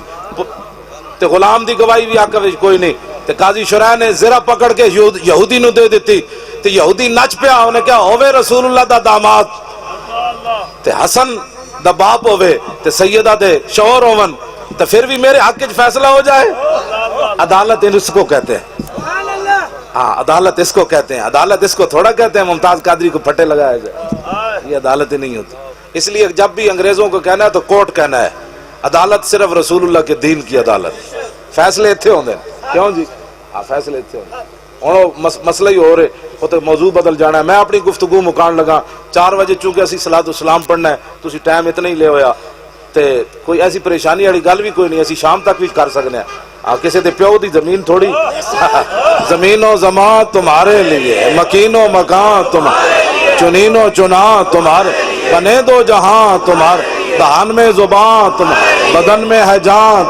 تے غلام دی گواہی بھی آقا وچ کوئی نہیں. تے قاضی شرح نے زرہ پکڑ کے یہودی نو دے دیتی. تے یہودی نچ پیا, انہیں کہا ہووے رسول اللہ دا داماد, تے حسن دا باپ ہووے, تے سیدہ دے شوہر ہون, تے پھر بھی میرے حق وچ فیصلہ ہو جائے. عدالت اس کو کہتے ہیں. ہاں عدالت اس کو کہتے ہیں. عدالت اس کو تھوڑا کہتے ہیں ممتاز قادری کو پھٹے لگایا جائے. یہ عدالت ہی نہیں ہوتی. اس لیے جب بھی انگریزوں کو کہنا ہے تو کورٹ کہنا ہے. عدالت صرف رسول اللہ کے دین کی عدالت. فیصلے اتھے ہوندے ہیں, کیوں جی؟ ہاں فیصلے اتھے ہوندے ہیں. ہن مسئلہ ہی ہو رہے, وہ تو موضوع بدل جانا ہے. میں اپنی گفتگو مکان لگا 4 بجے, چونکہ اسی صلاۃ السلام پڑھنا ہے, تسی ٹائم اتنا ہی لے ہویا, تے کوئی ایسی پریشانی والی گل بھی کوئی نہیں, اسی شام تک بھی کر سکنے ہیں. کسی دے پیو دی زمین تھوڑی. زمین و زمان تمہارے لیے, مکین و مکان تمہارے, چنین و چنا تمہارے, بنے دو جہاں تمہارے, دہان میں زبان تمہارے, بدن میں ہے جان,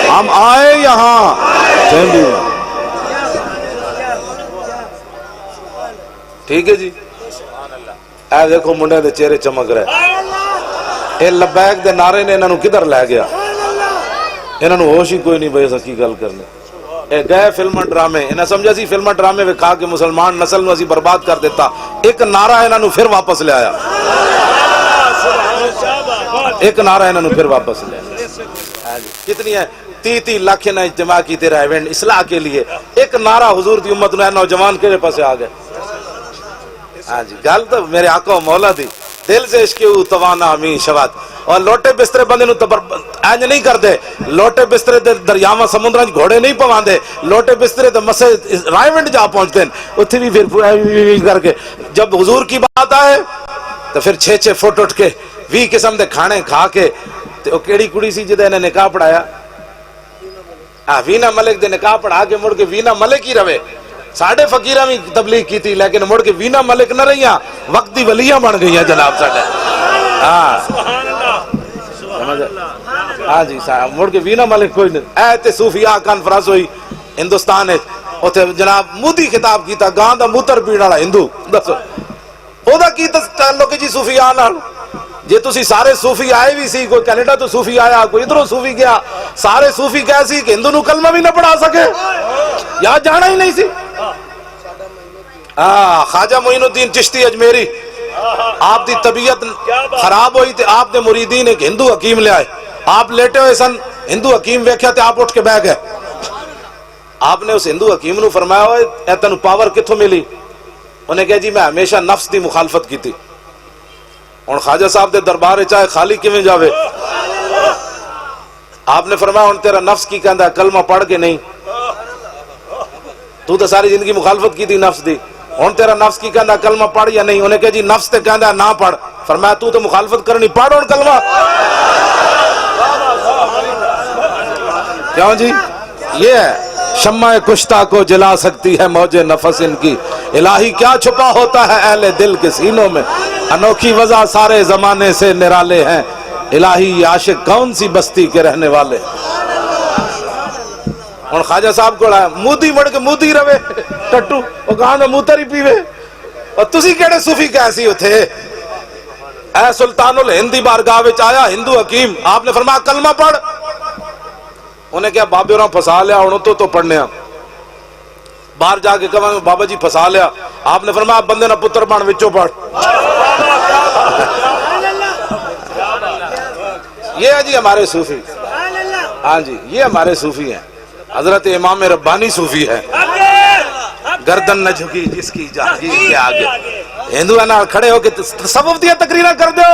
ہم آئے یہاں. ٹھیک ہے جی. اے دیکھو منڈے دے چہرے چمک رہے. اے لبیک دے نعرے نے انہوں کدھر لے گیا؟ انہوں ہوش ہی کوئی نہیں بھائی اسا کی گل کرنے. اے گئے فلم ڈرامے, انہیں سمجھا سی فلم ڈرامے میں کھا کے مسلمان نسل نو اسی برباد کر دیتا. ایک نعرہ انہوں پھر واپس لے آیا. ایک نعرہ انہوں پھر واپس لے آیا. کتنی ہے 30 لاکھ نے اجتماع کی تیرا ایونٹ اصلاح کے لیے. ایک نعرہ حضور دی امت نے نوجوان کے پاس آ گئے. ہاں جی گل تو میرے آقا و مولا دی. دل سے عشق توانا ہمیں شوات. اور لوٹے بسترے بندے نو اینج نہیں کر دے. لوٹے بسترے دے دریاواں سمندراں گھوڑے نہیں پواندے. لوٹے بسترے تے مسے رائیونڈ جا پہنچتے ہیں, اتھی بھی پھر کر کے جب حضور کی بات آئے تو پھر 6 فٹ اٹھ کے 20 قسم دے کھانے کھا کے. وہ کیڑی کڑی سی جدے نے نکاح پڑھایا, وینا ملک دے نکاح پڑھا کے مڑ کے وینا ملک ہی رہے. ساڑھے فقیرہ بھی تبلیغ کی تھی, لیکن مڑ کے وینا ملک نہ رہیاں, وقت دی ولیاں بن گئی ہیں جناب ساڑھے. ہاں جی مڑ کے وینا ملک کوئی نہیں. ایتے صوفیاء کانفرنس ہوئی ہندوستان ہے, اتھے جناب مودی خطاب کیتا, گاں دا موتر پیڑ والا ہندو. دسو او دا کی تعلق جی صوفیاء نال؟ جے تسی سارے صوفی آئے بھی سی, کوئی کینیڈا تو صوفی آیا, کوئی ادھروں صوفی گیا, سارے صوفی کیسی کہ ہندو نو کلمہ بھی نہ پڑھا سکے, یا جانا ہی نہیں سی. خواجہ معین الدین چشتی اجمیری آپ دی طبیعت خراب ہوئی تے آپ دے مریدین ایک ہندو حکیم لے آئے، آپ لیٹے ہوئے سن، ہندو حکیم ویکھیا تے آپ اٹھ کے بیٹھ گئے۔ آپ نے اس ہندو حکیم نو فرمایا ہوئے اے تینوں پاور کتھوں ملی؟ انہیں کہا جی میں ہمیشہ نفس دی مخالفت کی تھی، ہن خواجہ صاحب دے دربار چاہے خالی کیویں جاوے؟ آپ نے فرمایا ہن تیرا نفس کی کہندا ہے کلمہ پڑھ کے نہیں، تو تے ساری زندگی مخالفت کی تھی نفس دی، ہن تیرا نفس کی کہندا کلمہ پڑھ یا نہیں؟ انہیں کہا جی نفس تے کہندا نہ پڑھ۔ فرمایا تو تے مخالفت کرنی، پڑھ ہن کلمہ۔ کیوں جی؟ یہ ہے شمع کشتہ کو جلا سکتی ہے موج نفس ان کی، الہی کیا چھپا ہوتا ہے اہل دل کے سینوں میں، انوکھی وضع سارے زمانے سے نرالے ہیں، الہی یہ عاشق کون سی بستی کے رہنے والے۔ اور خواجہ صاحب کو آیا مودی مڑ کے مودی روے ٹٹو وہ کہاں میں موتر ہی پیوے، اور تسی کیڑے صوفی کیسی ہو تھے؟ اے سلطان الہند دی بارگاہ وچ آیا ہندو حکیم، آپ نے فرمایا کلمہ پڑھ۔ انہیں کیا بابے اور پھسا لیا، انہوں تو پڑھنے باہر جا کے کہا بابا جی پھسا لیا، آپ نے فرمایا بندے نہ پتر بن وچوں پڑھ۔ یہ ہے جی ہمارے صوفی، ہاں جی یہ ہمارے صوفی ہیں۔ حضرت امام ربانی صوفی ہے، گردن نہ جھکی جس کی جاگیر کے آگے، ہندو نال کھڑے ہو کے تصوف دیا تقریرہ کر دو،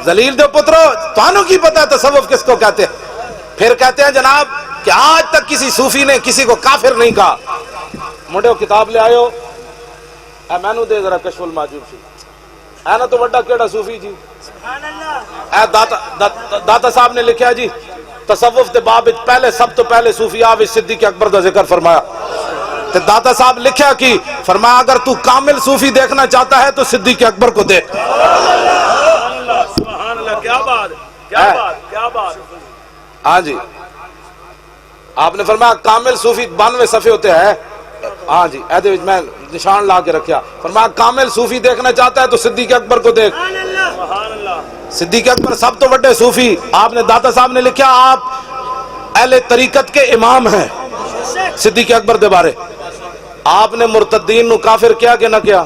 ذلیل دو پترو تانوں کی پتہ ہے تصوف کس کو کہتے ہیں؟ پھر کہتے ہیں جناب کہ آج تک کسی صوفی نے کسی کو کافر نہیں کہا۔ منڈے کتاب لے آئے ہو، اے میں نو دے ذرا کشف المعجوب سی، اے نا تو بڑا کیڑا صوفی جی، اے داتا صاحب نے لکھا جی تصوف دے باب پہلے سب تو پہلے صوفیاء وچ صدیق اکبر دا ذکر فرمایا، تے داتا صاحب لکھا کہ فرمایا اگر تو کامل صوفی دیکھنا چاہتا ہے تو صدیق اکبر کو دیکھ۔ سبحان اللہ، کیا بات، کیا بات، کیا بات۔ ہاں جی آپ نے فرمایا کامل صوفی 92 صفحے ہوتے ہیں، ہاں جی ایدے وچ میں نشان لا کے رکھیا، فرمایا کامل صوفی دیکھنا چاہتا ہے تو صدیق اکبر کو دیکھ۔ سبحان اللہ، صدیق اکبر سب تو بڑے صوفی، آپ نے داتا صاحب نے لکھا آپ اہل طریقت کے امام ہیں صدیق اکبر دے بارے۔ آپ نے مرتدین نو کافر کیا کہ نہ کیا؟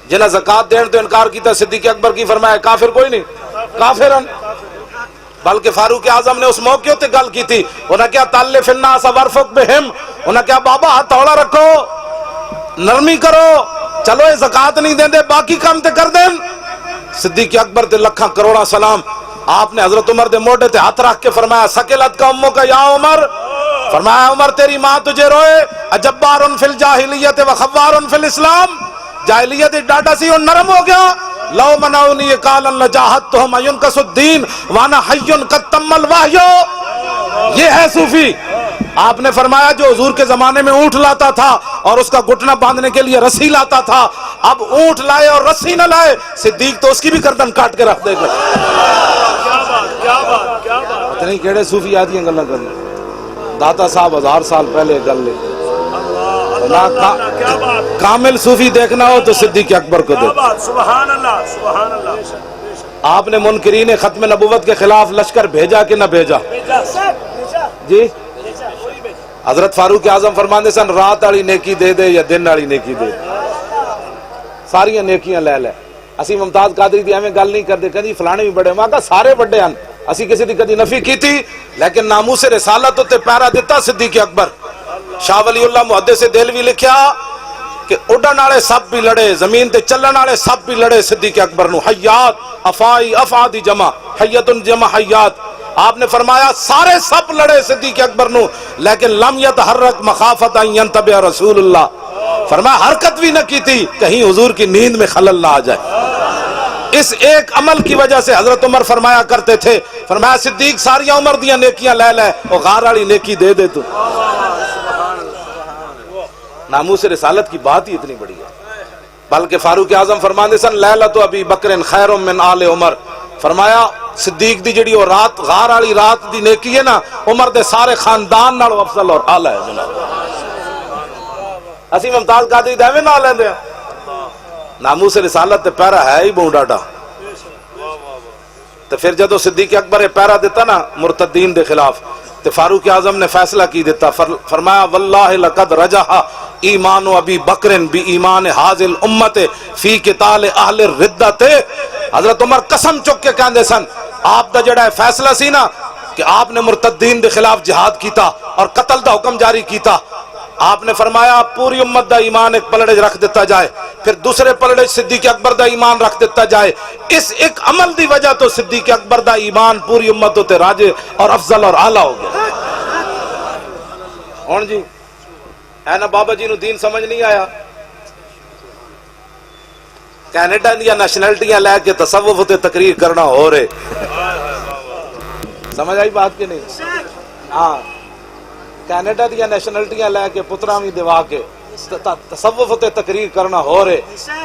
جنہ زکات دین تو انکار کیتا صدیق اکبر کی، فرمایا کافر کوئی نہیں، کافرن۔ بلکہ فاروق اعظم نے اس موقع تے گل کی تھی، انہاں کیا تالف الناس ورفق بہم، انہاں کیا بابا ہاتھ توڑا رکھو نرمی کرو، چلو یہ زکات نہیں دیں دے باقی کام تے کر دیں۔ صدیق اکبر تے لکھاں کروڑا سلام، آپ نے حضرت عمر دے موڈے تے ہاتھ رکھ کے فرمایا سکلت کا امو کا یا عمر، فرمایا عمر تیری ماں تجھے روئے، اجبار فی الجاہلیت و خوار فی الاسلام، جاہلیت ڈاٹا سی اور نرم ہو گیا، لو منعونی قالا لجاہدتہم ینقص الدین وانا حی قد تم الوحی۔ یہ ہے صوفی۔ آپ نے فرمایا جو حضور کے زمانے میں اونٹ لاتا تھا اور اس کا گھٹنا باندھنے کے لیے رسی لاتا تھا، اب اونٹ لائے اور رسی نہ لائے، صدیق تو اس کی بھی گردن کاٹ کے رکھ دے گا۔ کیا بات، کیا بات۔ اتنی کیڑے صوفی آدھی گلاں کرنے، داتا صاحب 1000 سال پہلے گل لے، کیا بات، کامل صوفی دیکھنا ہو تو صدیق اکبر کو کیا دیکھ۔ بات، سبحان اللہ، سبحان اللہ۔ آپ نے منکرین ختم نبوت کے خلاف لشکر بھیجا کہ نہ بھیجا؟ جی حضرت فاروق اعظم فرماندے سن رات والی نیکی دے دے یا دن والی نیکی دے دے، ساری نیکیاں لے لے۔ اسی ممتاز قادری دی ایویں گل نہیں کردے کہ جی فلانے بھی بڑے، میں کہا سارے بڑے ہیں، اسی کسی دی کدی نفی کی تھی، لیکن ناموس رسالت تے پیرا دیتا صدیق اکبر۔ شاہ ولی اللہ محدث دہلوی لکھیا کہ اڈن والے سب بھی لڑے، زمین تے چلن والے سب بھی لڑے صدیق اکبر نو، حیات افائی افادی جمع حیت جمع حیات۔ آپ نے فرمایا سارے سب لڑے صدیق اکبر نو، لیکن لم یتحرک مخافت ان ینتبہ رسول اللہ، فرمایا حرکت بھی نہ کی تھی کہیں حضور کی نیند میں خلل نہ آ جائے۔ اس ایک عمل کی وجہ سے حضرت عمر فرمایا کرتے تھے، فرمایا صدیق ساری عمر دیاں نیکیاں لے لے، وہ غار والی نیکی دے دے تو۔ ناموس رسالت کی بات ہی اتنی بڑی ہے۔ بلکہ فاروق اعظم فرماندے سن لیلۃ ابی بکر خیر من آل عمر، فرمایا صدیق دی جڑی وہ رات غار والی رات دی نیکی ہے نا، عمر دے سارے خاندان نالوں افضل اور اعلی ہے جناب۔ اسی ممتاز قادری دے ایویں نہ لیندے ہیں، ناموس رسالت تے پیرا ہے ہی بہت ڈاڈا۔ تو پھر جدو صدیق اکبر پیرا دیتا نا مرتدین دے خلاف، تو فاروق اعظم نے فیصلہ کی دیتا، فرمایا واللہ لقد رجح ایمان و ابی بکر بی ایمان حاضل امت فی قتال اہل الردت. حضرت عمر قسم چک کے کہندے سن آپ دا جڑا فیصلہ سی نا کہ آپ نے مرتدین دے خلاف جہاد کیتا اور قتل دا حکم جاری کیتا، آپ نے فرمایا پوری امت دا ایمان ایک پلڑے رکھ دیتا جائے، پھر دوسرے پلڑے صدیق اکبر دا ایمان رکھ دیتا جائے. اس ایک عمل دی وجہ تو صدیق اکبر دا ایمان پوری امت تے راجے اور افضل اور اعلیٰ ہو گیا. ہون جی اے نا بابا جی نو دین سمجھ نہیں آیا، کینیڈا دیا نیشنلٹیاں لے کے تصوف تے تقریر کرنا ہو رہے. سمجھ آئی بات کہ نہیں؟ ہاں کینیڈا دیا نیشنلٹیاں لے کے پترا بھی دوا کے تصوف تے تقریر کرنا ہو رہے.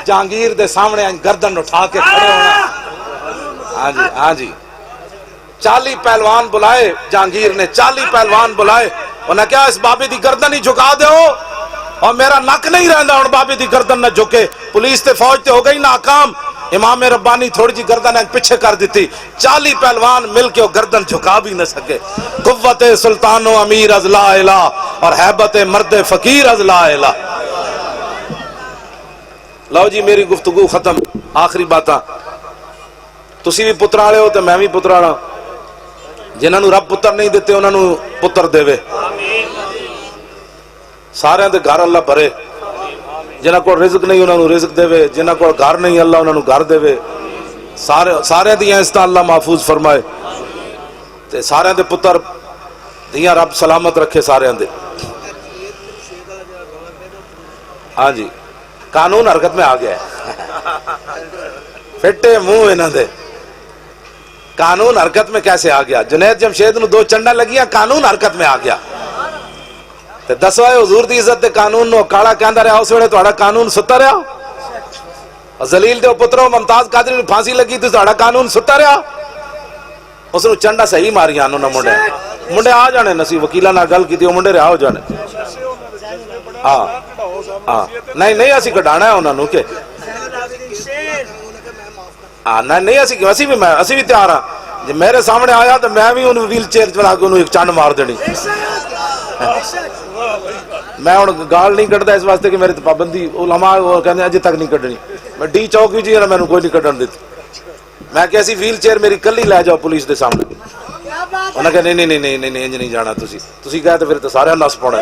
جہانگیر دے سامنے گردن اٹھا کے کھڑے ہونا. ہاں جی ہاں جی 40 پہلوان بلائے جہانگیر نے، 40 پہلوان بلائے. انہیں کیا اس بابے دی گردن ہی جھکا دے ہو اور میرا نک نہیں رہندا ہوں بابے دی گردن نہ جھکے. پولیس تے فوج تے ہو گئی ناکام، امام ربانی تھوڑی جی گردن پیچھے کر دیتی. 40 پہلوان مل کے وہ گردن جھکا بھی نہ سکے. قوت سلطان و امیر از لا الہ اور حیبت مرد فقیر از لا الہ. لو جی میری گفتگو ختم. آخری باتاں تسی بھی پتر والے ہو تے میں بھی پتر والا. جنہاں نو رب پتر نہیں دیتے انہاں نو پتر دے. سارے دے گھر اللہ بھرے. جنہاں کو رزق نہیں انہاں نو رزق دے، جنہاں کو گھر نہیں اللہ انہاں نو گھر دے. سارے دیاں عزتاں اللہ محفوظ فرمائے تے سارے دے پتر دیاں رب سلامت رکھے سارے دے. ہاں جی قانون حرکت میں آ گیا ہے. پھٹے منہ انہاں دے. قانون حرکت میں کیسے آ گیا؟ جنید جمشید نو 2 چنڈا لگیاں قانون حرکت میں آ گیا. تے دسو اے حضور دی عزت دے قانون نو کاڑا کہندا رہیا اس ویلے تہاڈا قانون ستا رہیا؟ اور ذلیل دے پترو ممتاز قادری نو پھانسی لگی تے تہاڈا قانون ستا رہیا؟ اس نو چنڈا صحیح ماریاں انہاں منڈے آ جانے. نسی وکیلاں نال گل کیتی او منڈے رہا ہو جانے. ہاں ہاں نہیں اسی کڈانا ہے انہاں نو کہ ہاں نہیں اسی بھی تیار ہاں. جی میرے سامنے آیا تو میں بھی انہوں ویل چیئر چلا کے انہوں ایک چانڈ مار دینی. میں انہوں گال نہیں کٹتا اس واسطے کہ میرے پابندی علماء وہ کہنے ہیں اجے تک نہیں کٹنی. میں ڈی چوک بھی جی میں کوئی نہیں کٹن دیتی. میں کہ ایسی ویل چیئر میری کلی لے جاؤ پولیس دے سامنے. انہوں نے کہا نہیں نہیں جانا تسی کہا تو پھر تو سارے نس پونا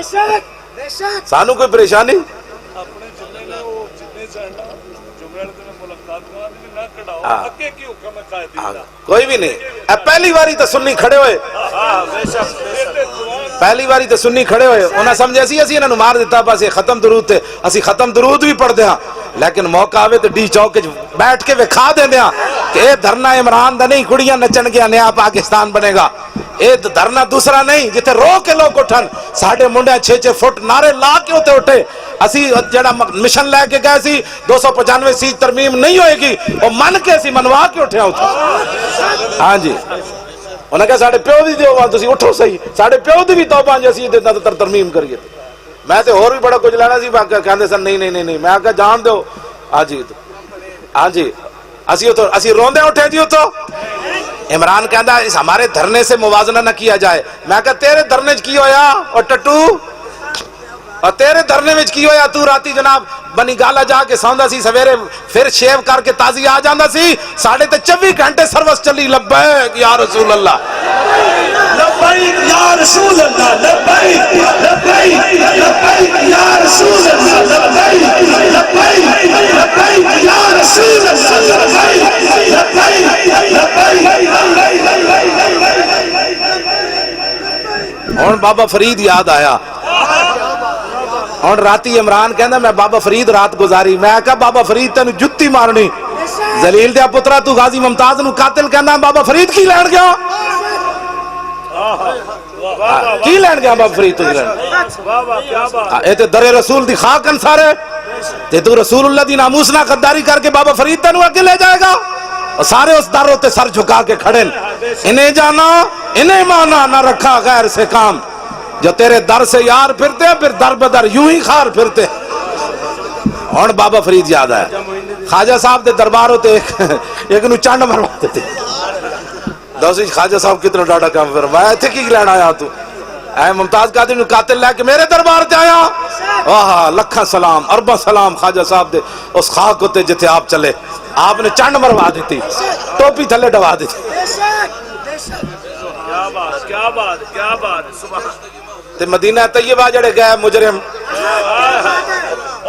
سانو کوئی پریشانی. کوئی بھی نہیں. پہلی باری تو سنی کھڑے ہوئے انہیں سمجھے اسی انہوں مار دیتا بس یہ ختم درود تھے. اسی ختم درود بھی پڑھ دیا لیکن موقع آوے تو ڈی چوک بیٹھ کے وکھا دے دیا کہ اے دھرنا عمران دا نہیں کڑیاں نچن گیا نیا پاکستان بنے گا. اے دھرنا دوسرا نہیں جتے رو کے لوگ اٹھن ساڑھے منڈے 6-6 فٹ نعرے لا کے ہوتے اٹھے. اسی جڑا مشن لے کے گئے سی 295 سی ترمیم نہیں ہوئے گی وہ من کے اسی منوا کے اٹھے ہوتا. ہاں جی انہوں نے کہا ساڑھے پیو دی دیو تسی اٹھو صحیح ساڑھے پیو دی بھی توبہ جیسی دیتا تو ترمیم کریے. میں تے اور بھی بڑا کچھ لینا سی کہندے سن نہیں میں کہا جان دو. ہاں جی اسی روندے اٹھے جی تو عمران کہندا اس ہمارے دھرنے سے موازنہ نہ کیا جائے. میں کہا تیرے دھرنے کی ہویا اور ٹٹو اور تیرے دھرنے میں کی ہویا تو راتی جناب بنی گالا جا کے سوندا سی سویرے پھر شیو کر کے تازی آ جاندا سی 24.5 گھنٹے سروس چلی. لبیک یا رسول اللہ لبیک یا رسول اللہ لبیک لبیک یا رسول اللہ لبیک لبیک یا رسول اللہ لبیک. ہن بابا فرید یاد آیا. ہن راتی عمران کہندا میں بابا فرید رات گزاری. میں کہا بابا فرید تینوں جُتی مارنی. ذلیل دیا پترا تو غازی ممتاز نو قاتل کہندا بابا فرید کی لین گیا کی لین گیا بابا فرید تو اے تے در رسول دی خاک انسارے تے تو رسول اللہ دی ناموس نہ غداری کر کے بابا فرید تینوں اگے لے جائے گا. اور سارے اس در تے سر جھکا کے کھڑے انہیں جانا انہیں مانا نہ رکھا غیر سے کام. جو تیرے در سے یار پھرتے پھر در بدر یوں ہی خار پھرتے. اور بابا فرید یاد ہے خواجہ صاحب دے دربار ہوتے ایک نو چانڈ مرواتے تھے. دوسری خواجہ صاحب کتنا ڈاڑا کام فرمایا تھے کی لینا آیا تو اے ممتاز قادری نو قاتل لے کے میرے دربار تے آیا واہ لکھاں سلام ارباں سلام خواجہ صاحب دے اس خاک تے جتھے آپ چلے آپ نے چنڈ مروا دیتی ٹوپی تھلے ڈوا دیتی کیا بات کیا بات کیا بات سبحان تے مدینہ طیبہ جڑے گئے مجرم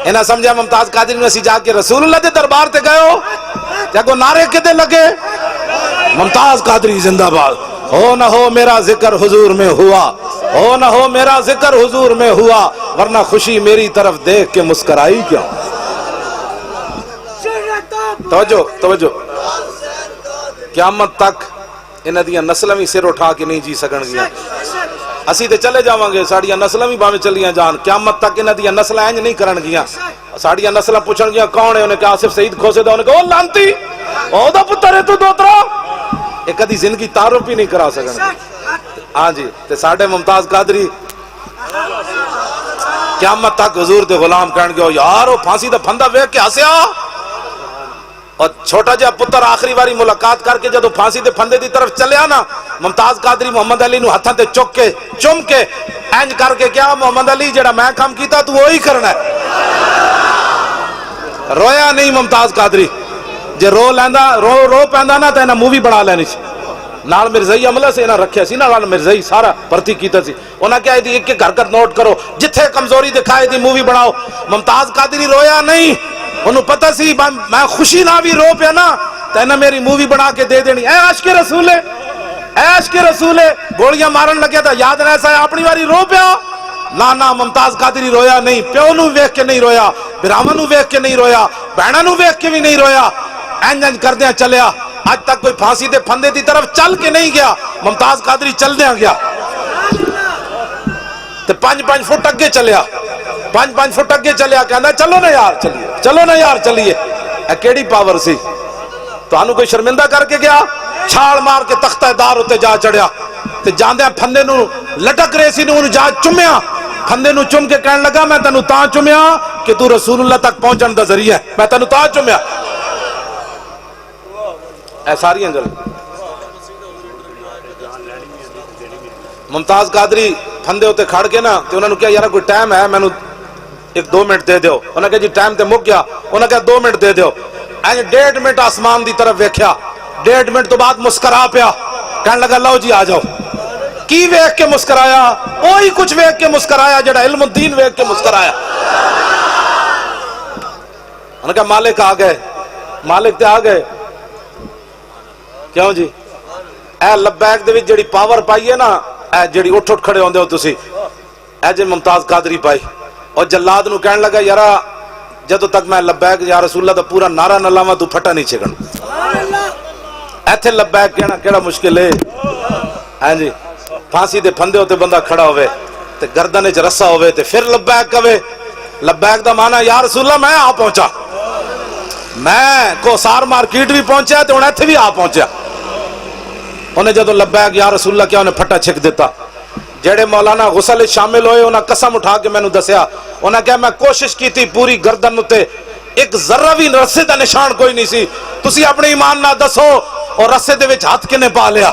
انہاں سمجھا ممتاز قادری نے اسی جا کے رسول اللہ دے دربار تے گئے ہو جگو نعرے کدے لگے ممتاز قادری زندہ باد ہو نہ ہو میرا ذکر حضور میں ہوا ہو نہ ہو میرا ذکر حضور میں ہوا ورنہ خوشی میری طرف دیکھ کے مسکرائی کیوں توجہ قیامت تک انہاں دیاں نسلاں بھی سر اٹھا کے نہیں جی سکن گیاں اسی تے چلے جاواں گے ساڈیاں نسلاں بھی باویں چلیاں جان قیامت تک انہاں دیاں نسلاں انج نہیں کرن گیاں ساڈیاں نسلاں پوچھن گیاں کون ہے انہیں کہا آصف سعید کھوسے دا انہیں کہا او لانتی او دا پتر ہے تو دوترا ایک کدی زندگی تعارف بھی نہیں کرا سکن ہاں جی تے ساڈے ممتاز قادری قیامت تک حضور دے غلام کہن گے یار او پھانسی دا پھندا ویکھ کے ہسیا اور چھوٹا جہا پتر آخری باری ملاقات کر کے جدو پھانسی دے پھندے دی طرف چلیا نا ممتاز قادری محمد علی نو ہتھاں تے چک کے چم کے اینج کر کے کیا محمد علی جڑا میں کام کیتا تو وہی کرنا ہے رویا نہیں ممتاز قادری جے رو لیندا رو پیندا نا تے انہاں مووی بنا لینی سی نال مرزائی عملہ سے انہاں رکھیا سی نال مرزائی سارا پرتی کیتا سی انہاں کیا دی ایک ایک حرکت نوٹ کرو جتھے کمزوری دکھائے دی مووی بناؤ ممتاز قادری رویا نہیں انہوں پتہ سی میں خوشی نہ بھی رو پیا نا تینا میری مووی بنا کے دے دینی اے عشق رسول اے عشق رسول گولیاں مارن لگیا تھا یاد نہ ایسا ہے اپنی باری رو پیا نا ممتاز قادری رویا نہیں پیو نو ویکھ کے نہیں رویا براہمن نو ویکھ کے نہیں رویا بہنا نو ویکھ کے بھی نہیں رویا اینج کر دیا چلیا آج تک کوئی پھانسی دے پھندے دی طرف چل کے نہیں گیا ممتاز قادری چل دیا گیا تے 5 فٹ اگے چلیا 5 فٹ اگے چلیا کہنا چلو نا یار چلیے چلو نا یار چلیے اے کیڑی پاور سی تو انہوں کوئی شرمندہ کر کے گیا چھاڑ مار کے تختہ دار ہوتے جا چڑھیا تے جاندے پھندے نو لٹک رہے سی نو جا چمیا پھندے نو چم کے کہنے لگا میں تنو تاں چمیا کہ تو رسول اللہ تک پہنچن دا ذریعہ ہے میں تنو تاں چمیا اے ساری انجل ممتاز قادری پھندے ہوتے کھڑ کے نا تے انہوں نے کیا یارا کوئی ٹائم ہے میں نو 1-2 منٹ دے دیو انہوں نے کہا جی ٹائم تے مک گیا انہوں نے کہا 2 منٹ دے دیو اینج 1.5 منٹ آسمان دی طرف ویکھیا 1.5 منٹ تو بعد مسکرا پیا کہنے لگا لو جی آ جاؤ کی ویکھ کے مسکرایا وہی کچھ ویکھ کے مسکرایا جڑا علم الدین ویکھ کے مسکرایا انہوں نے کہا مالک آ گئے مالک تے آ گئے کیوں جی اے لبیک دے وچ جڑی پاور پائی ہے نا اے جڑی اٹھ کھڑے ہوندے ہو تسی اے جے ممتاز قادری پائی اور جلاد نو کہنے لگا یارا جدو تک میں لبیک یا رسول اللہ دا پورا نعرہ نہ لاواں تو پھٹا نہیں چھکن ایتھے لبیک کہنا کیڑا مشکل ہے ہاں جی پھانسی دے پھندے ہوتے بندہ کھڑا ہوئے تے گردن وچ رسا ہوئے تے پھر لبیک کہے لبیک دا معنی یا رسول اللہ میں آ پہنچا میں کوسار مارکیٹ بھی پہنچا تے ہن ایتھے بھی آ پہنچا انہیں جدو لبیک یا رسول اللہ کیا انہیں پھٹا چھک دیتا جڑے مولانا غسل شامل ہوئے انہیں قسم اٹھا کے میں نے دسیا انہیں کہا میں کوشش کی تھی پوری گردن تے ایک ذرہ بھی رسے دا نشان کوئی نہیں سی تسی اپنے ایمان نہ دسو اور رسے دے وچ ہاتھ کنے پا لیا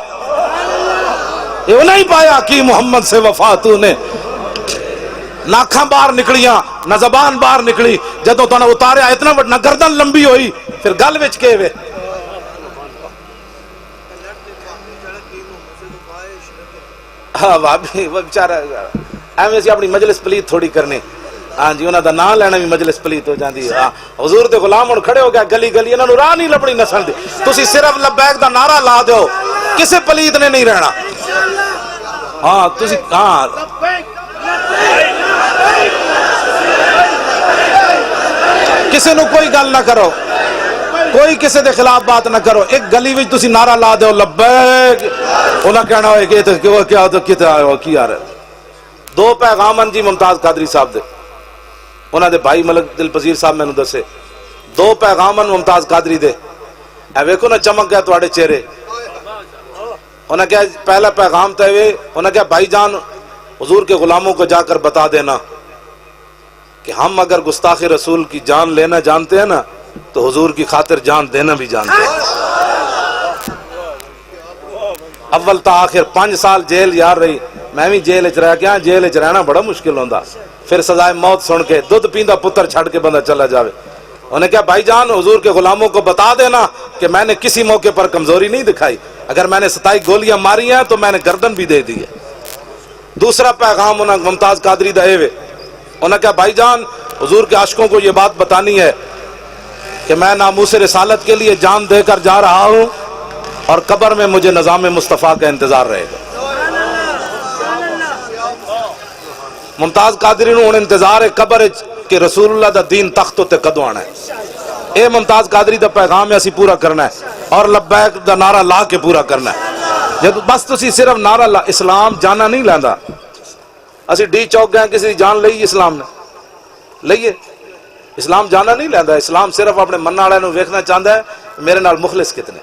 یہ انہیں ہی پایا کہ محمد سے وفا تو نے ناکھاں باہر نکلیاں نہ زبان باہر نکلی جدو تو نے اتاریا اتنا نہ گردن لمبی ہوئی پھر گل وچ کے ہوئے ہاں بابی وہ بیچارہ ایویں سی اپنی مجلس پلیت تھوڑی کرنی ہاں جی انہاں دا نام لینا بھی مجلس پلیت ہو جاندی ہے حضور دے غلام ہن کھڑے ہو گیا گلی گلی انہاں نوں راہ نہیں لبنی نسل دی تسی صرف لبیک دا نعرہ لا دیو کسے پلیت نے نہیں رہنا ہاں تسی ہاں کسے نو کوئی گل نہ کرو کوئی کسے دے خلاف بات نہ کرو ایک گلی وچ تسی نعرہ لا دیو لبیک انہاں کہنا ہوئے کہ کیا تو کتے آئے ہو کی آ رہے 2 پیغامن جی ممتاز قادری صاحب دے انہاں دے بھائی ملک دل پذیر صاحب میں نے دسے 2 پیغامن ممتاز قادری دے اے ویکھو نا چمک گیا تواڈے چہرے انہاں کہا پہلا پیغام تے ہوئے انہاں کہا بھائی جان حضور کے غلاموں کو جا کر بتا دینا کہ ہم اگر گستاخ رسول کی جان لینا جانتے ہیں نا تو حضور کی خاطر جان دینا بھی جانتے ہیں اول تا آخر 5 سال جیل یار رہی میں بھی جیل چ رہ گیا جیل چ رہنا بڑا مشکل ہوندا پھر سزائے موت سن کے دودھ پیندا پتر چھڑ کے بندہ چلا جاوے انہوں نے کہا بھائی جان حضور کے غلاموں کو بتا دینا کہ میں نے کسی موقع پر کمزوری نہیں دکھائی اگر میں نے 27 گولیاں ماری ہیں تو میں نے گردن بھی دے دی ہے دوسرا پیغام انہوں نے ممتاز قادری دا انہوں نے کہا بھائی جان حضور کے عاشقوں کو یہ بات بتانی ہے کہ میں ناموس رسالت کے لیے جان دے کر جا رہا ہوں اور قبر میں مجھے نظام مصطفیٰ کا انتظار رہے گا ممتاز قادری نو انتظار ہے قبر کہ رسول اللہ دا دین تخت تے کدو آنا ہے اے ممتاز قادری دا پیغام ہے اسی پورا کرنا ہے اور لبیک دا نعرہ لا کے پورا کرنا ہے جب بس تسی صرف نعرہ لا اسلام جانا نہیں لیندا اسی ڈی چوک گئے کسی جان لئی اسلام نے لئیے اسلام جانا نہیں لیندا اسلام صرف اپنے منہ والے نو ویکھنا چاہتا ہے میرے نال مخلص کتنے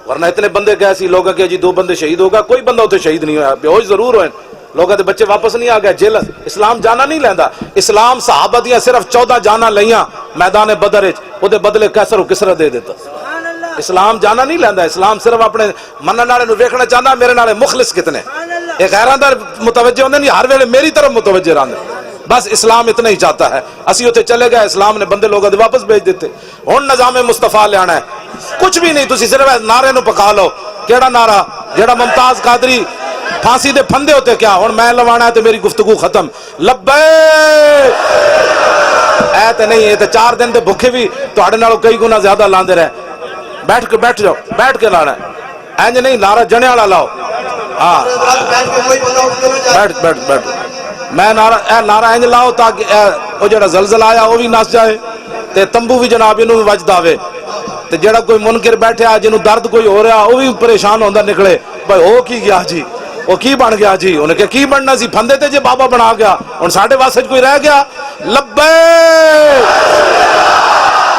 ورنہ اتنے بندے گئے سی لوگ کہ جی 2 بندے شہید ہوگا کوئی بندہ اتنے شہید نہیں ہوا بے ہوش ضرور ہوئے لوگوں کے بچے واپس نہیں آ گئے جیل اسلام جانا نہیں لیندا اسلام صحابہ دیاں صرف 14 جانا لیاں میدان بدر وچ اودے بدلے کیسر و کسرا دے دیتا اسلام جانا نہیں لیندا اسلام صرف اپنے منن والے نو ویکھنا چاہندا میرے نال مخلص کتنے اے غیراں دا متوجہ ہوندے نہیں ہر ویلے میری طرف متوجہ رہندے بس اسلام اتنا ہی چاہتا ہے اسی اتنے چلے گئے اسلام نے بندے لوگوں دے واپس بھیج دیتے ہن نظام مصطفیٰ لے آنا ہے کچھ بھی نہیں تسی صرف نعرے نو پکا لو کیڑا نعرہ جیڑا ممتاز قادری پھانسی دے پھندے ہوتے کیا ہن میں لوانا ہے تے میری گفتگو ختم لبیک اے تے نہیں اے تے 4 دن دے بھوکے بھی تہاڈے نالوں کئی گنا زیادہ لاندے رہے بیٹھ جاؤ بیٹھ کے لانا ہے انج نہیں نعرہ جنے والا لاؤ ہاں بیٹھ میں نعرہ انج لاؤ تاکہ او جڑا زلزلہ آیا وہ بھی نس جائے تے تمبو بھی جناب انہوں بھی وجد آوے تے جڑا کوئی منکر بیٹھے آ جنہوں درد کوئی ہو رہا وہ بھی پریشان ہوندہ نکلے بھائی ہو کی گیا جی وہ کی بن گیا جی انہیں کہ کی بننا سی پھندے تے جی بابا بنا گیا ان ساڑھے واسج کوئی رہ گیا لبے